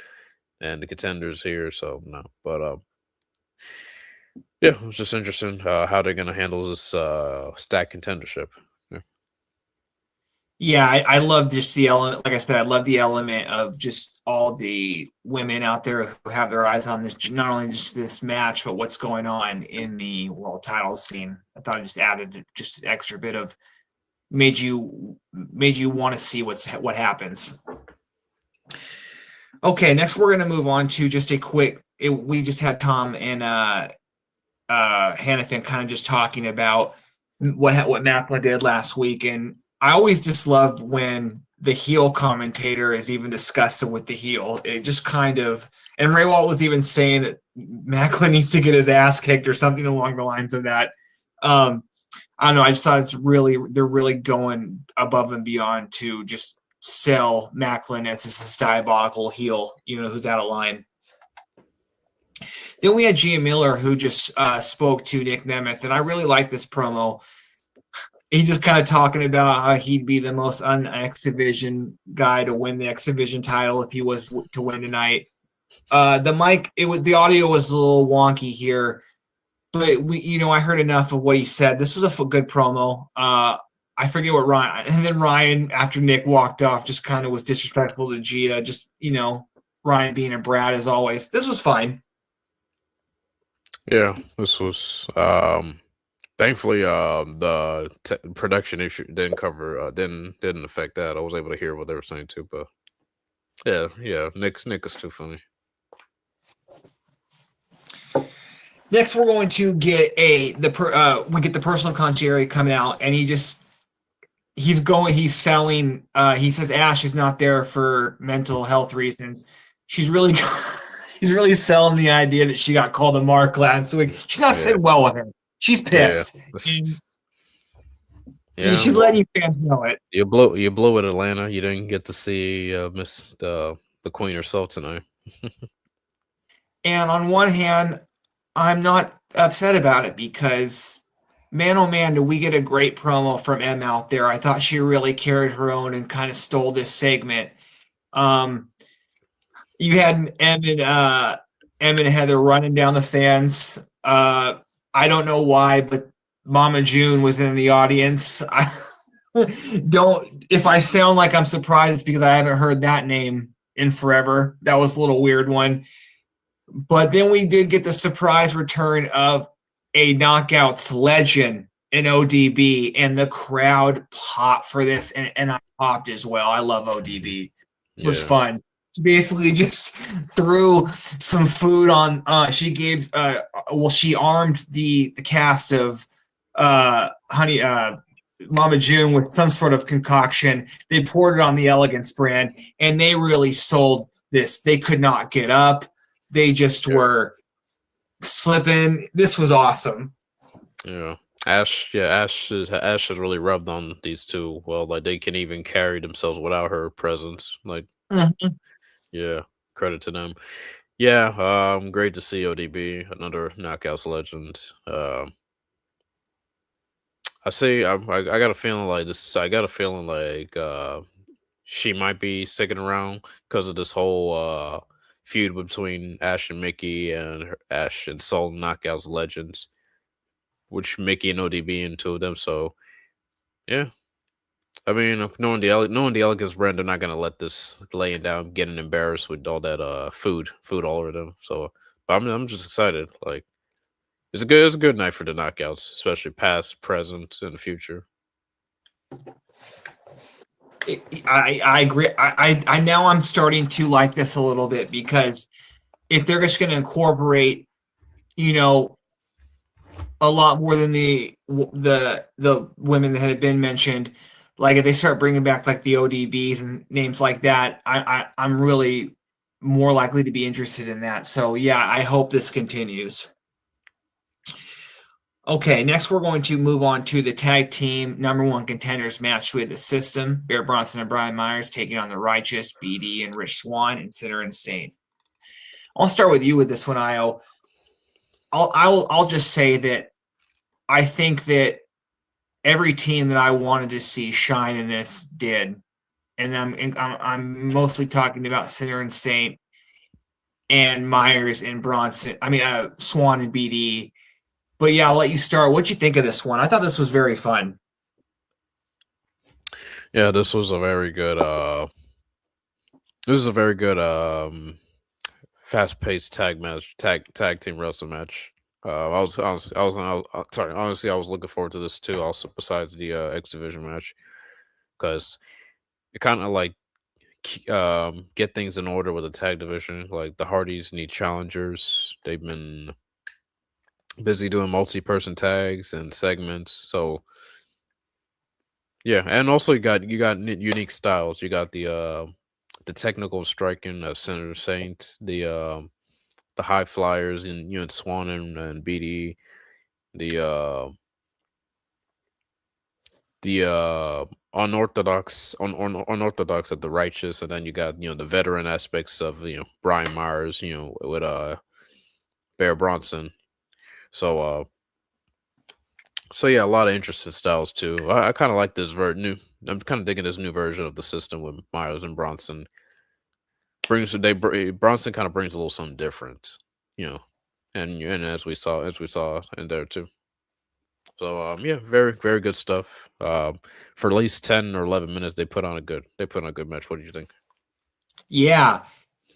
Speaker 2: and the contenders here, so no. But yeah, it was just interesting how they're gonna handle this stack contendership. Yeah.
Speaker 1: Yeah, I love just the element. Like I said, I love the element of just all the women out there who have their eyes on this, not only just this match, but what's going on in the world title scene. I thought it just added just an extra bit of made you want to see what happens. Okay, next we're going to move on to just a quick. We just had Tom and Hannafin kind of just talking about what Maclin did last week, and I always just love when the heel commentator is even discussing with the heel. It just kind of, and Ray Walt was even saying that Maclin needs to get his ass kicked or something along the lines of that. I don't know. I just thought they're really going above and beyond to just sell Maclin as this diabolical heel, who's out of line. Then we had Gia Miller, who just spoke to Nick Nemeth, and I really like this promo. He's just kind of talking about how he'd be the most un-X Division guy to win the X Division title if he was to win tonight. The audio was a little wonky here, but I heard enough of what he said. This was a good promo. I forget what Ryan, and then Ryan, after Nick walked off, just kind of was disrespectful to Gia. Just Ryan being a brat as always. This was fine.
Speaker 2: Yeah, this was thankfully the production issue didn't affect that. I was able to hear what they were saying too, but yeah, Nick is too funny.
Speaker 1: Next, we're going to get the personal concierge coming out, and he's selling. He says Ash is not there for mental health reasons. He's really selling the idea that she got called a mark last week. She's not sitting well with him. She's pissed. Yeah, she's letting you fans know it.
Speaker 2: You blew at Atlanta. You didn't get to see Miss the Queen herself tonight.
Speaker 1: And on one hand, I'm not upset about it because, man, oh man, do we get a great promo from Em out there. I thought she really carried her own and kind of stole this segment. You had Em and Heather running down the fans. I don't know why, but Mama June was in the audience. If I sound like I'm surprised because I haven't heard that name in forever. That was a little weird one. But then we did get the surprise return of a Knockouts legend in ODB, and the crowd popped for this, and I popped as well. I love ODB. This was fun. She basically just threw some food on. She armed the cast of Mama June with some sort of concoction. They poured it on the Elegance brand, and they really sold this. They could not get up. They just were slipping. This was awesome.
Speaker 2: Yeah. Ash has really rubbed on these two. Well, like they can even carry themselves without her presence. Like, yeah, credit to them. Yeah, great to see ODB, another Knockouts legend. I got a feeling like this. I got a feeling like she might be sticking around because of this whole feud between Ash and Mickey and Ash and Soul Knockouts legends, which Mickey and ODB and two of them. So yeah, I mean, knowing the Elegance brand, they're not gonna let this laying down, getting embarrassed with all that food all over them. So, but I'm just excited. Like, it's a good night for the knockouts, especially past, present, and the future.
Speaker 1: I agree. I now I'm starting to like this a little bit because if they're just going to incorporate, you know, a lot more than the women that had been mentioned, like if they start bringing back like the ODBs and names like that, I'm really more likely to be interested in that. So yeah, I hope this continues. Okay, next we're going to move on to the tag team number one contenders match with the System, Bear Bronson and Brian Myers taking on the Righteous, BD, and Rich Swann and Sinner Insane. I'll start with you with this one, Io. I'll just say that I think that every team that I wanted to see shine in this did, and I'm mostly talking about Sinner and Saint and Myers and Bronson. I mean, Swann and BD. But yeah, I'll let you start. What'd you think of this one? I thought this was very fun.
Speaker 2: Yeah, this was a very good. This is a very good fast paced tag team wrestling match. Sorry. Honestly, I was looking forward to this too. Also, besides the X Division match, because it kind of like get things in order with the tag division. Like the Hardys need challengers. They've been busy doing multi-person tags and segments. So yeah, and also you got unique styles. You got the technical striking of Senator Saint, the high flyers in Swan and BD, the unorthodox of the Righteous, and then you got the veteran aspects of Brian Myers, with Bear Bronson. So yeah, a lot of interesting styles too. I kind of like this new. I'm kind of digging this new version of the System with Myers and Bronson. Bronson kind of brings a little something different, and as we saw in there too. So yeah, very very good stuff. For at least 10 or 11 minutes, they put on a good match. What do you think?
Speaker 1: Yeah,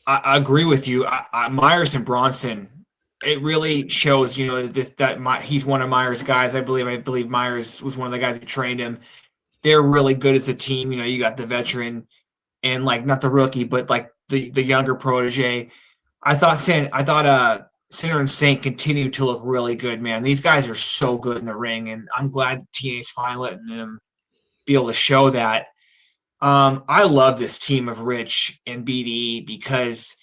Speaker 1: I agree with you. Myers and Bronson, it really shows, he's one of Myers' guys. I believe Myers was one of the guys who trained him. They're really good as a team. You got the veteran and like not the rookie, but like the younger protege. I thought Sinner and Saint continue to look really good, man. These guys are so good in the ring, and I'm glad TNA's finally letting them be able to show that. I love this team of Rich and BD because,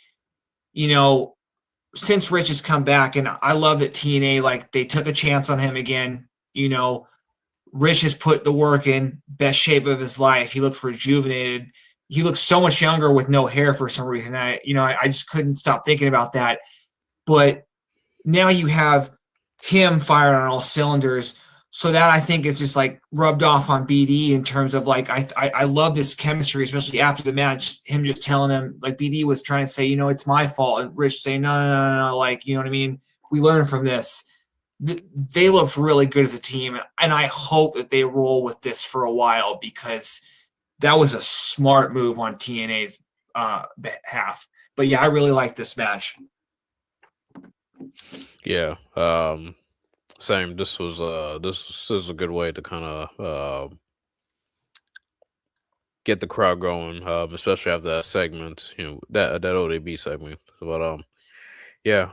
Speaker 1: since Rich has come back, and I love that TNA, like, they took a chance on him again. Rich has put the work in, best shape of his life. He looks rejuvenated. He looks so much younger with no hair for some reason. I just couldn't stop thinking about that. But now you have him firing on all cylinders. So that I think is just like rubbed off on BD in terms of like I love this chemistry, especially after the match. Him just telling him, like, BD was trying to say, it's my fault, and Rich saying no, like, you know what I mean? We learned from this. They looked really good as a team, and I hope that they roll with this for a while because that was a smart move on TNA's behalf. But yeah, I really like this match.
Speaker 2: Yeah. Same. This is a good way to kind of get the crowd going, especially after that segment, that ODB segment. But yeah,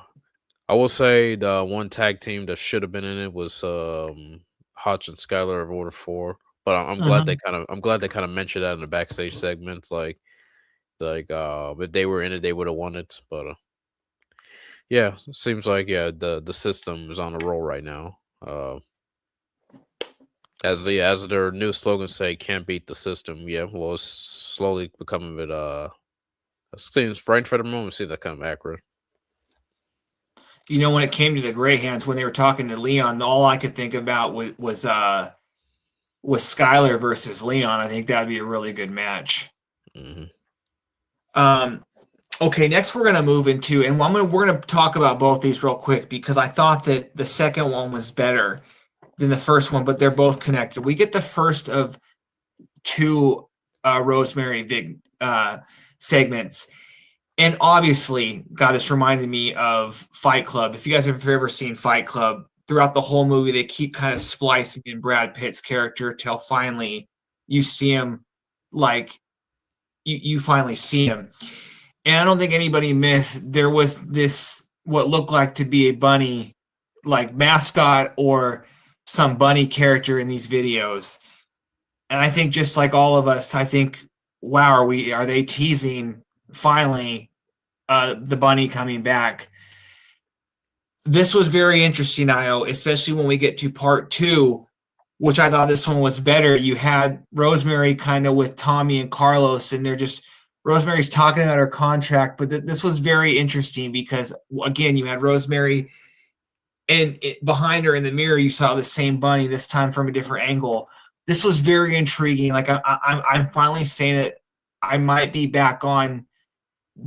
Speaker 2: I will say the one tag team that should have been in it was Hotch and Skylar of Order 4. But I'm glad I'm glad they kind of mentioned that in the backstage segment, like if they were in it, they would have won it. But yeah, seems like the System is on a roll right now. As their new slogan say, "Can't beat the System." Yeah, well, it's slowly becoming a bit. It seems right for the moment. See that kind of accurate.
Speaker 1: When it came to the Greyhounds, when they were talking to Leon, all I could think about was Skylar versus Leon. I think that'd be a really good match.
Speaker 2: Mm-hmm.
Speaker 1: Okay, next we're going to move into, and we're going to talk about both these real quick because I thought that the second one was better than the first one, but they're both connected. We get the first of 2 Rosemary segments. And obviously, God, this reminded me of Fight Club. If you guys have ever seen Fight Club, throughout the whole movie, they keep kind of splicing in Brad Pitt's character till finally you see him, like, you finally see him. And I don't think anybody missed, there was this, what looked like to be a bunny, like mascot or some bunny character in these videos. And I think just like all of us, I think, wow, are they teasing finally the bunny coming back? This was very interesting, Io, especially when we get to part 2, which I thought this one was better. You had Rosemary kind of with Tommy and Carlos, and Rosemary's talking about her contract, but this was very interesting because, again, you had Rosemary, and behind her in the mirror, you saw the same bunny, this time from a different angle. This was very intriguing. Like, I'm finally saying that I might be back on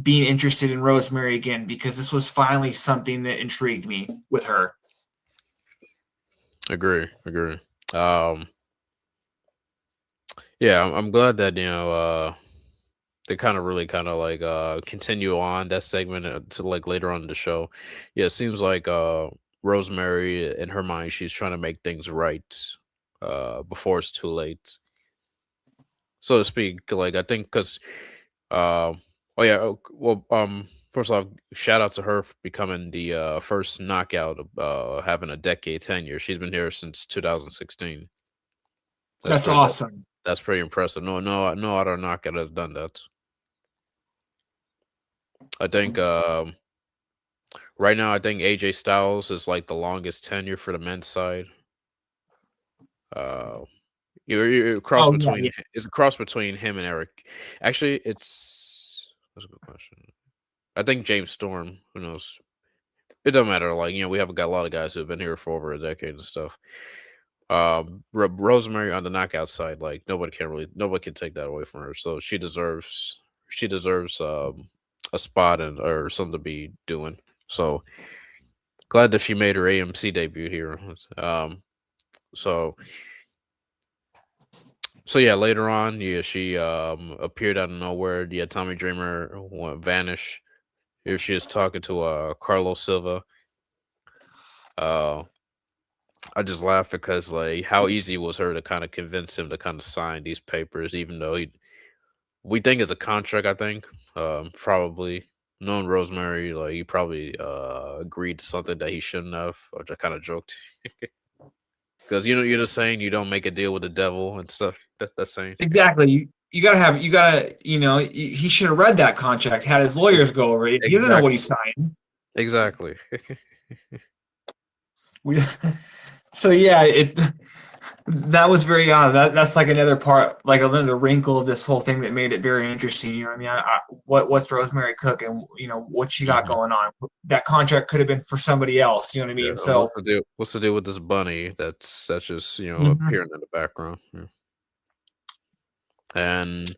Speaker 1: being interested in Rosemary again, because this was finally something that intrigued me with her.
Speaker 2: Agree. Yeah, I'm glad that they kind of really kind of like continue on that segment to like later on in the show. Yeah, it seems like Rosemary, in her mind, she's trying to make things right before it's too late, so to speak. Like, I think because oh yeah, well, first off, shout out to her for becoming the first knockout of having a decade tenure. She's been here since 2016.
Speaker 1: That's
Speaker 2: Pretty,
Speaker 1: awesome.
Speaker 2: that's pretty impressive. No other knockout has done that. I think right now, I think AJ Styles is like the longest tenure for the men's side. Uh, you're a cross
Speaker 1: Oh yeah,
Speaker 2: between
Speaker 1: yeah.
Speaker 2: it's a cross between him and Eric. Actually, that's a good question. I think James Storm. Who knows? It doesn't matter. Like, we have got a lot of guys who have been here for over a decade and stuff. Rosemary on the knockout side, like nobody can take that away from her. So she deserves a spot and or something to be doing. So glad that she made her AMC debut here. So so yeah, later on, yeah, she appeared out of nowhere. Yeah, Tommy Dreamer vanish. Here she is talking to Carlos Silva. Uh I just laughed because like how easy it was her to kind of convince him to kind of sign these papers, even though we think it's a contract. I think probably knowing Rosemary, like he probably agreed to something that he shouldn't have, which I kind of joked because you're just saying you don't make a deal with the devil and stuff. That's saying
Speaker 1: Exactly. He should have read that contract, had his lawyers go over it. He doesn't know what
Speaker 2: exactly,
Speaker 1: he signed.
Speaker 2: exactly.
Speaker 1: We, so yeah, that was very odd. That's like another part, like another wrinkle of this whole thing that made it very interesting. You know what I mean? What's Rosemary Cook, and what she got
Speaker 2: Mhm.
Speaker 1: going on? That contract could have been for somebody else. You know what I
Speaker 2: Yeah,
Speaker 1: mean?
Speaker 2: and
Speaker 1: So
Speaker 2: what's the deal with this bunny that's just
Speaker 1: mhm,
Speaker 2: appearing in the background? Yeah. And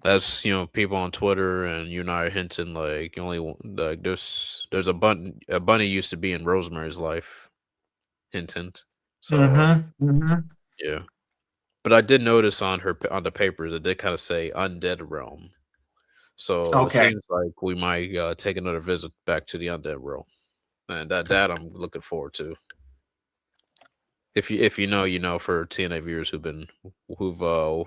Speaker 2: that's people on Twitter and you and I are hinting like you only like there's a bunny used to be in Rosemary's life, hint hint. So
Speaker 1: mhm, mhm.
Speaker 2: yeah, but I did notice on the paper that they kind of say undead realm. So it
Speaker 1: Okay.
Speaker 2: seems like we might take another visit back to the undead realm, and that I'm looking forward to. If you know, for TNA viewers who've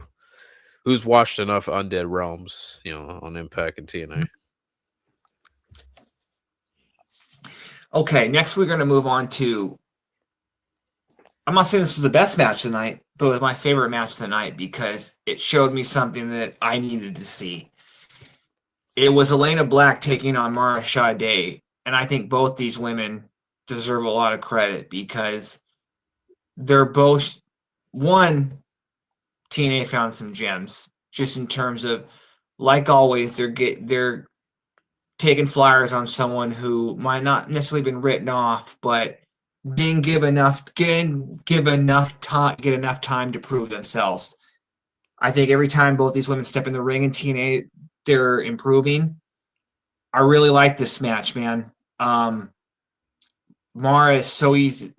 Speaker 2: who's watched enough undead realms, on Impact and TNA.
Speaker 1: Okay. Next, we're going to move on to. I'm not saying this was the best match tonight, but it was my favorite match tonight because it showed me something that I needed to see. It was Elena Black taking on Mara Sade, and I think both these women deserve a lot of credit because they're both one. TNA found some gems just in terms of, like always, they're taking flyers on someone who might not necessarily been written off, but didn't give enough time to prove themselves. I think every time both these women step in the ring in TNA, they're improving. I really like this match, man. Mara is so easy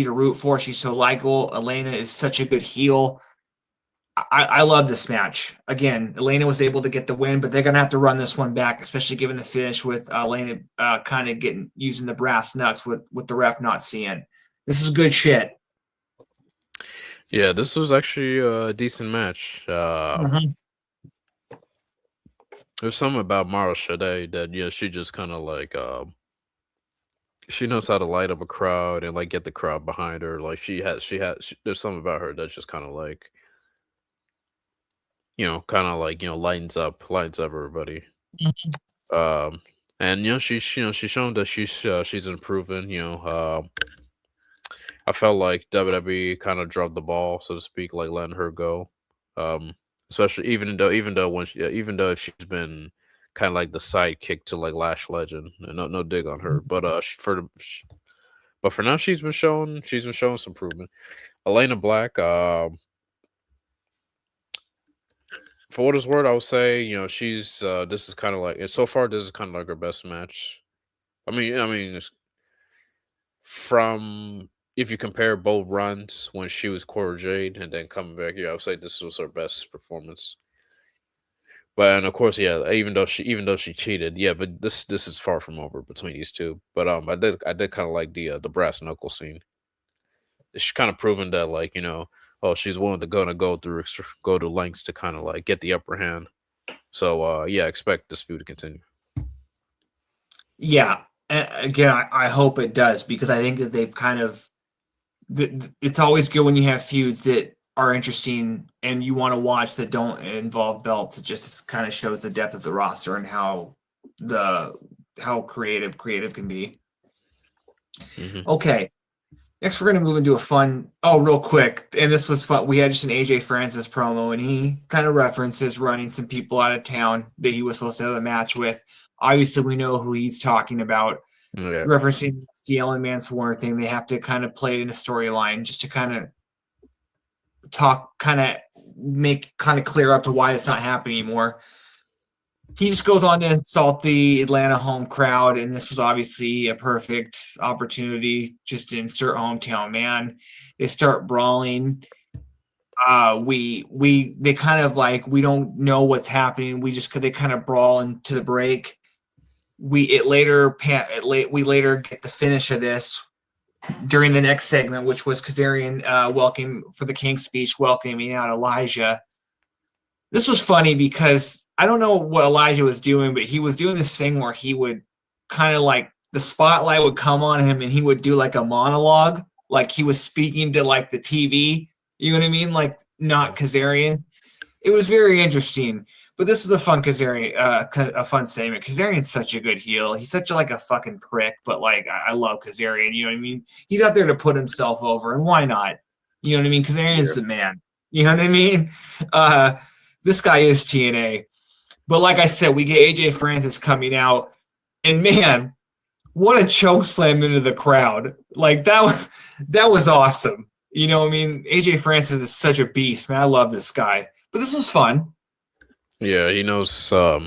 Speaker 1: to root for. She's so likable. Elena is such a good heel. I love this match. Again, Elena was able to get the win, but they're gonna have to run this one back, especially given the finish with Elena kind of using the brass knucks with the ref not seeing. This is good shit.
Speaker 2: Yeah, this was actually a decent match. There's something about Mara Shade that she just kind of like she knows how to light up a crowd and like get the crowd behind her. Like there's something about her that's just kind of like lightens up everybody. Um, and she's shown that she's improving. I felt like WWE kind of dropped the ball, so to speak, like letting her go. Especially even though she's been kind of like the sidekick to like Lash Legend, and no dig on her, but but for now she's been showing some improvement. Elena Black, for what it's worth, I would say she's this is kind of like, and so far this is kind of like her best match. It's from if you compare both runs when she was Cora Jade and then coming back here, I would say this was her best performance. But and of course, yeah, even though she cheated, yeah, but this is far from over between these two. But I did kind of like the brass knuckle scene. She's kind of proven that like oh, she's willing to go to lengths to kind of like get the upper hand. So yeah, expect this feud to continue.
Speaker 1: Yeah, and again, I hope it does because I think that they've kind of. It's always good when you have feuds that are interesting and you want to watch that don't involve belts. It just kind of shows the depth of the roster and how creative can be. Okay. Next, we're going to move into a fun. Oh, real quick. And this was fun. We had just an AJ Francis promo, and he kind of references running some people out of town that he was supposed to have a match with. Obviously, we know who he's talking about.
Speaker 2: Yeah.
Speaker 1: Referencing the Ellen Mansour thing, they have to kind of play it in a storyline just to kind of make clear up to why it's not happening anymore. He just goes on to insult the Atlanta home crowd, and this was obviously a perfect opportunity just to insert hometown man. They start brawling. They kind of like, we don't know what's happening. They kind of brawl into the break. We later get the finish of this during the next segment, which was Kazarian welcome for the King speech, welcoming out Elijah. This was funny because I don't know what Elijah was doing, but he was doing this thing where he would kind of like the spotlight would come on him and he would do like a monologue, like he was speaking to like the TV. You know what I mean? Like not Kazarian. It was very interesting. But this is a fun Kazarian, a fun segment. Kazarian's such a good heel. He's such a fucking prick, but like I love Kazarian. You know what I mean? He's out there to put himself over, and why not? You know what I mean? Kazarian's the man. You know what I mean? This guy is TNA. But like I said, we get AJ Francis coming out, and man, what a choke slam into the crowd! Like that was awesome. You know what I mean? AJ Francis is such a beast, man. I love this guy. But this was fun.
Speaker 2: Yeah, he knows how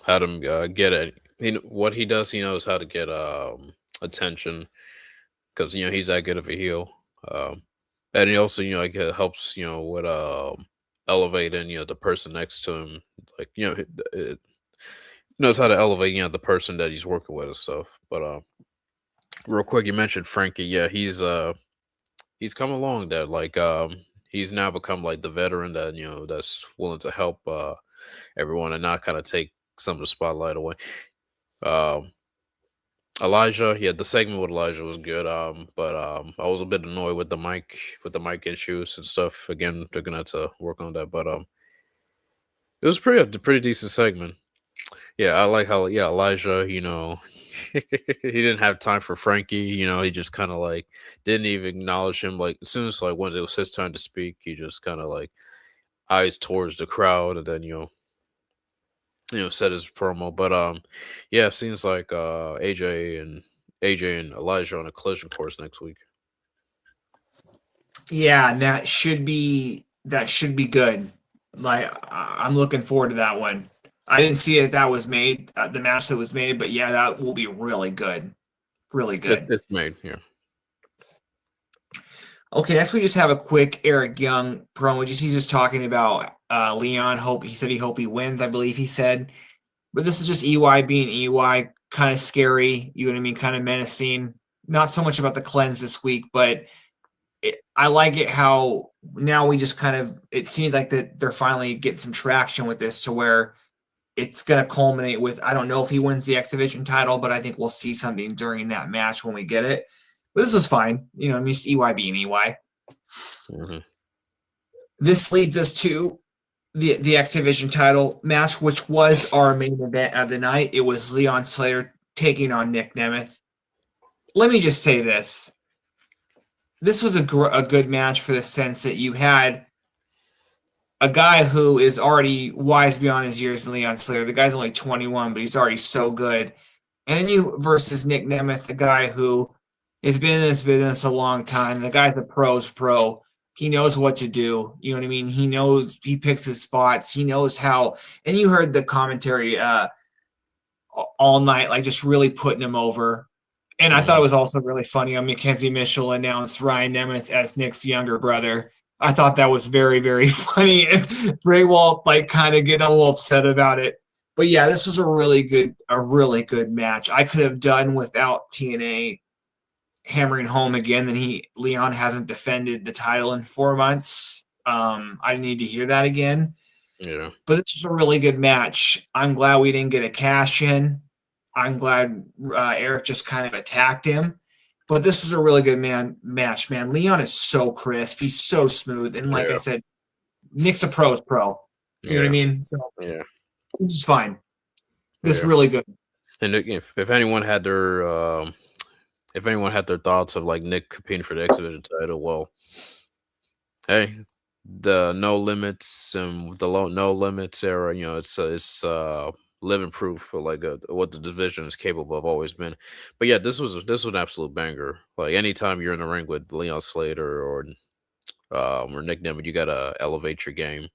Speaker 2: to get it. What he does, he knows how to get attention because he's that good of a heel. And he also like helps with elevating the person next to him. Like it knows how to elevate the person that he's working with and stuff. But real quick, you mentioned Frankie. Yeah, he's come along there. Like he's now become like the veteran that that's willing to help everyone and not kind of take some of the spotlight away. Elijah, yeah, the segment with Elijah was good. But I was a bit annoyed with the mic issues and stuff. Again, they're gonna have to work on that. But it was pretty decent segment. Yeah, I like how Elijah, he didn't have time for Frankie. He just kind of like didn't even acknowledge him. Like as soon as like when it was his turn to speak, he just kind of like eyes towards the crowd and then said his promo. But yeah, it seems like AJ and Elijah on a collision course next week.
Speaker 1: Yeah, and that should be good. Like I'm looking forward to that one. I didn't see it that was made, the match that was made, but yeah, that will be really good. Really good.
Speaker 2: It's made, yeah.
Speaker 1: Okay, next we just have a quick Eric Young promo. He's just talking about Leon. He said he wins, I believe he said. But this is just EY being EY, kind of scary, you know what I mean, kind of menacing. Not so much about the cleanse this week, but I like it how now we just kind of, it seems like that they're finally getting some traction with this to where it's going to culminate with, I don't know if he wins the X Division title, but I think we'll see something during that match when we get it. But this was fine. You know, I mean, just EY being EY.
Speaker 2: Mm-hmm.
Speaker 1: This leads us to the X Division title match, which was our main event of the night. It was Leon Slater taking on Nick Nemeth. Let me just say this. This was a good match for the sense that you had a guy who is already wise beyond his years in Leon Slater. The guy's only 21, but he's already so good. And then you versus Nick Nemeth, the guy who has been in this business a long time. The guy's a pro's pro. He knows what to do. You know what I mean? He knows, he picks his spots. He knows how. And you heard the commentary all night, like just really putting him over. And I thought it was also really funny when Mackenzie Mitchell announced Ryan Nemeth as Nick's younger brother. I thought that was very, very funny. And Bray Walt like kind of getting a little upset about it. But yeah, this was a really good match. I could have done without TNA hammering home again that Leon hasn't defended the title in 4 months. I need to hear that again.
Speaker 2: Yeah.
Speaker 1: But this is a really good match. I'm glad we didn't get a cash in. I'm glad Eric just kind of attacked him. But this was a really good match, man. Leon is so crisp. He's so smooth. And like I said, Nick's a pro's pro. You know what I mean? So
Speaker 2: yeah,
Speaker 1: which is fine. This is really good.
Speaker 2: And if anyone had their thoughts of like Nick competing for the X Division title, well, hey, the no limits and the no limits era, you know, it's living proof for like what the division is capable of, always been. But yeah, this was an absolute banger. Like anytime you're in the ring with Leon Slater or Nick Nemeth, you gotta elevate your game.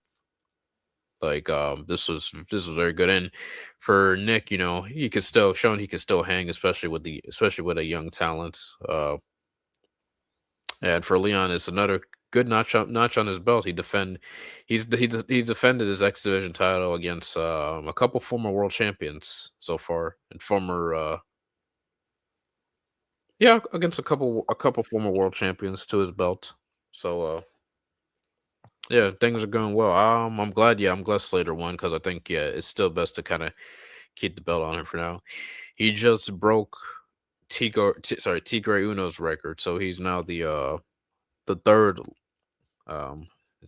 Speaker 2: Like this was very good, and for Nick, you know, he could still hang, especially with a young talent. And for Leon, it's another good notch on his belt. He defended his X Division title against a couple former world champions so far, and against a couple former world champions to his belt. So yeah, things are going well. I'm glad Slater won, because I think it's still best to kind of keep the belt on him for now. He just broke Tigre Uno's record, so he's now the third. Is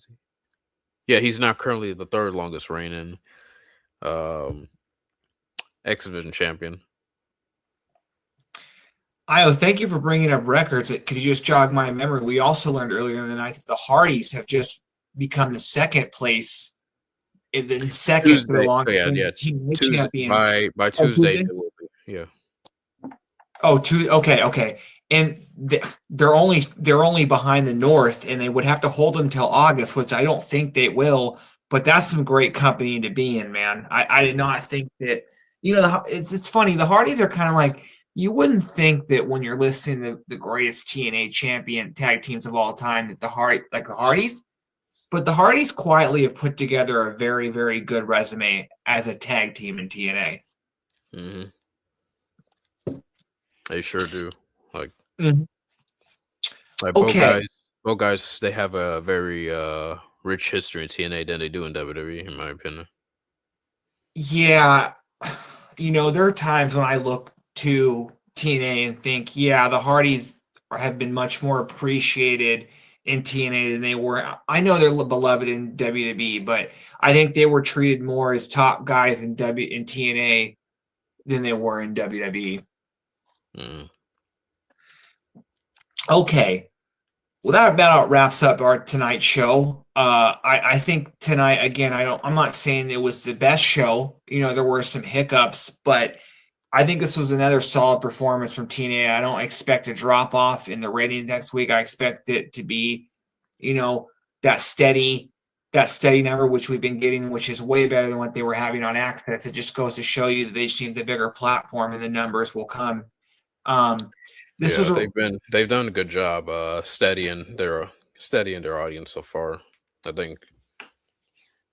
Speaker 2: he? Yeah, he's now currently the third longest reigning X Division champion.
Speaker 1: Io, thank you for bringing up records because you just jogged my memory. We also learned earlier in the night that the Hardys have just become the second place, and then second
Speaker 2: Tuesday,
Speaker 1: for the longest
Speaker 2: Tuesday,
Speaker 1: champion.
Speaker 2: by Tuesday, it will be. Yeah.
Speaker 1: Okay. And they're only behind the North, and they would have to hold them till August, which I don't think they will. But that's some great company to be in, man. I did not think that. You know, it's funny. The Hardys are kind of like, you wouldn't think that when you're listening to the greatest TNA champion tag teams of all time that the Hardys, but the Hardys quietly have put together a very, very good resume as a tag team in TNA.
Speaker 2: Mm-hmm. They sure do. Like, both guys, they have a very rich history in TNA than they do in WWE, in my opinion.
Speaker 1: Yeah, you know, there are times when I look to TNA and think, yeah, the Hardys have been much more appreciated in TNA than they were. I know they're beloved in WWE, but I think they were treated more as top guys in TNA than they were in WWE. Okay. Well, that about wraps up our tonight show. I think tonight, again, I'm not saying it was the best show. You know, there were some hiccups, but I think this was another solid performance from TNA. I don't expect a drop off in the ratings next week. I expect it to be, you know, that steady number, which we've been getting, which is way better than what they were having on Access. It just goes to show you that they just need the bigger platform and the numbers will come. This was a
Speaker 2: they've done a good job steadying their audience so far, I think.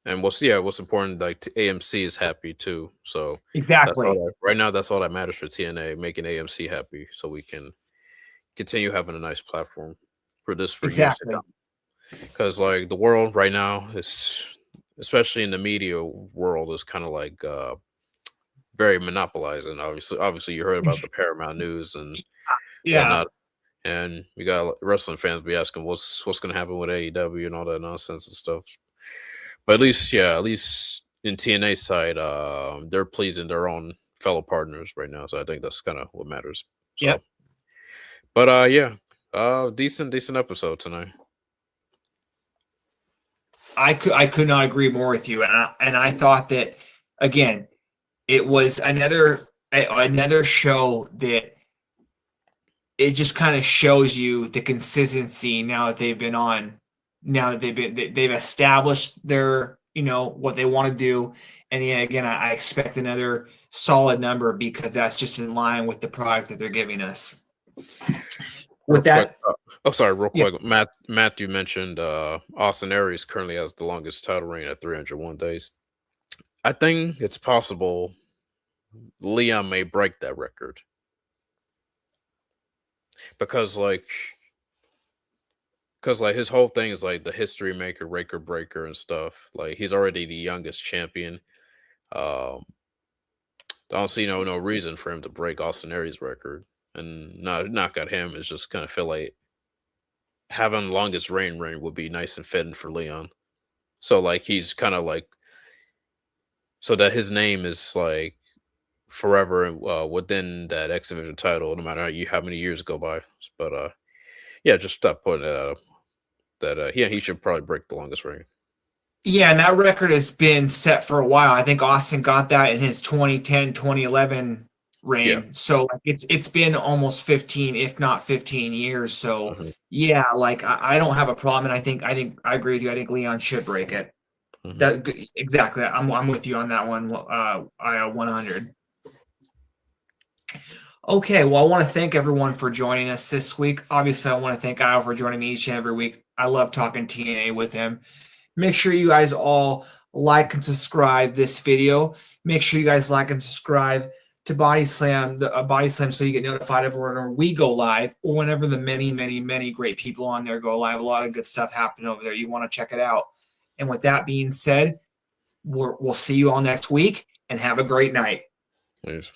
Speaker 2: And what's important, like AMC is happy too. So that's all
Speaker 1: exactly,
Speaker 2: that right now, that's all that matters for TNA, making AMC happy so we can continue having a nice platform for years to
Speaker 1: exactly.
Speaker 2: come. Because like the world right now is, especially in the media world, is kind of like very monopolizing. Obviously you heard about the Paramount News and
Speaker 1: Yeah,
Speaker 2: whatnot. And we got wrestling fans be asking what's going to happen with AEW and all that nonsense and stuff. But at least in TNA side, they're pleasing their own fellow partners right now. So I think that's kind of what matters. So,
Speaker 1: yep.
Speaker 2: but decent episode tonight.
Speaker 1: I could not agree more with you, and I thought that again, it was another show that it just kind of shows you the consistency now that they've been on. Now that they've established their what they want to do, and yet again, I expect another solid number because that's just in line with the product that they're giving us.
Speaker 2: Real
Speaker 1: With
Speaker 2: quick,
Speaker 1: that,
Speaker 2: sorry, real
Speaker 1: yeah,
Speaker 2: quick. Matthew mentioned Austin Aries currently has the longest title reign at 301 days. I think it's possible Leon may break that record because his whole thing is like the history maker, record breaker, and stuff. Like he's already the youngest champion. Um, I don't see no reason for him to break Austin Aries' record, and not knock at him. It's just kind of feel like having longest reign would be nice and fitting for Leon. So like he's kind of like so that his name is like forever within that X Division title, no matter how many years go by. But yeah, just stop putting it out that yeah, he should probably break the longest reign.
Speaker 1: yeah, and that record has been set for a while. I think Austin got that in his 2010, 2011
Speaker 2: Yeah.
Speaker 1: reign. So like it's been almost 15, if not 15 years. So
Speaker 2: Hmm.
Speaker 1: yeah, like I don't have a problem, and I think I agree with you. I think Leon should break it.
Speaker 2: Hmm.
Speaker 1: That exactly. I'm with you on that one. I 100. Okay, well, I want to thank everyone for joining us this week. Obviously, I want to thank Kyle for joining me each and every week. I love talking TNA with him. Make sure you guys all like and subscribe this video. Make sure you guys like and subscribe to Body Slam, Body Slam, so you get notified of whenever we go live or whenever the many, many, many great people on there go live. A lot of good stuff happening over there. You want to check it out. And with that being said, we'll see you all next week and have a great night.
Speaker 2: Yes.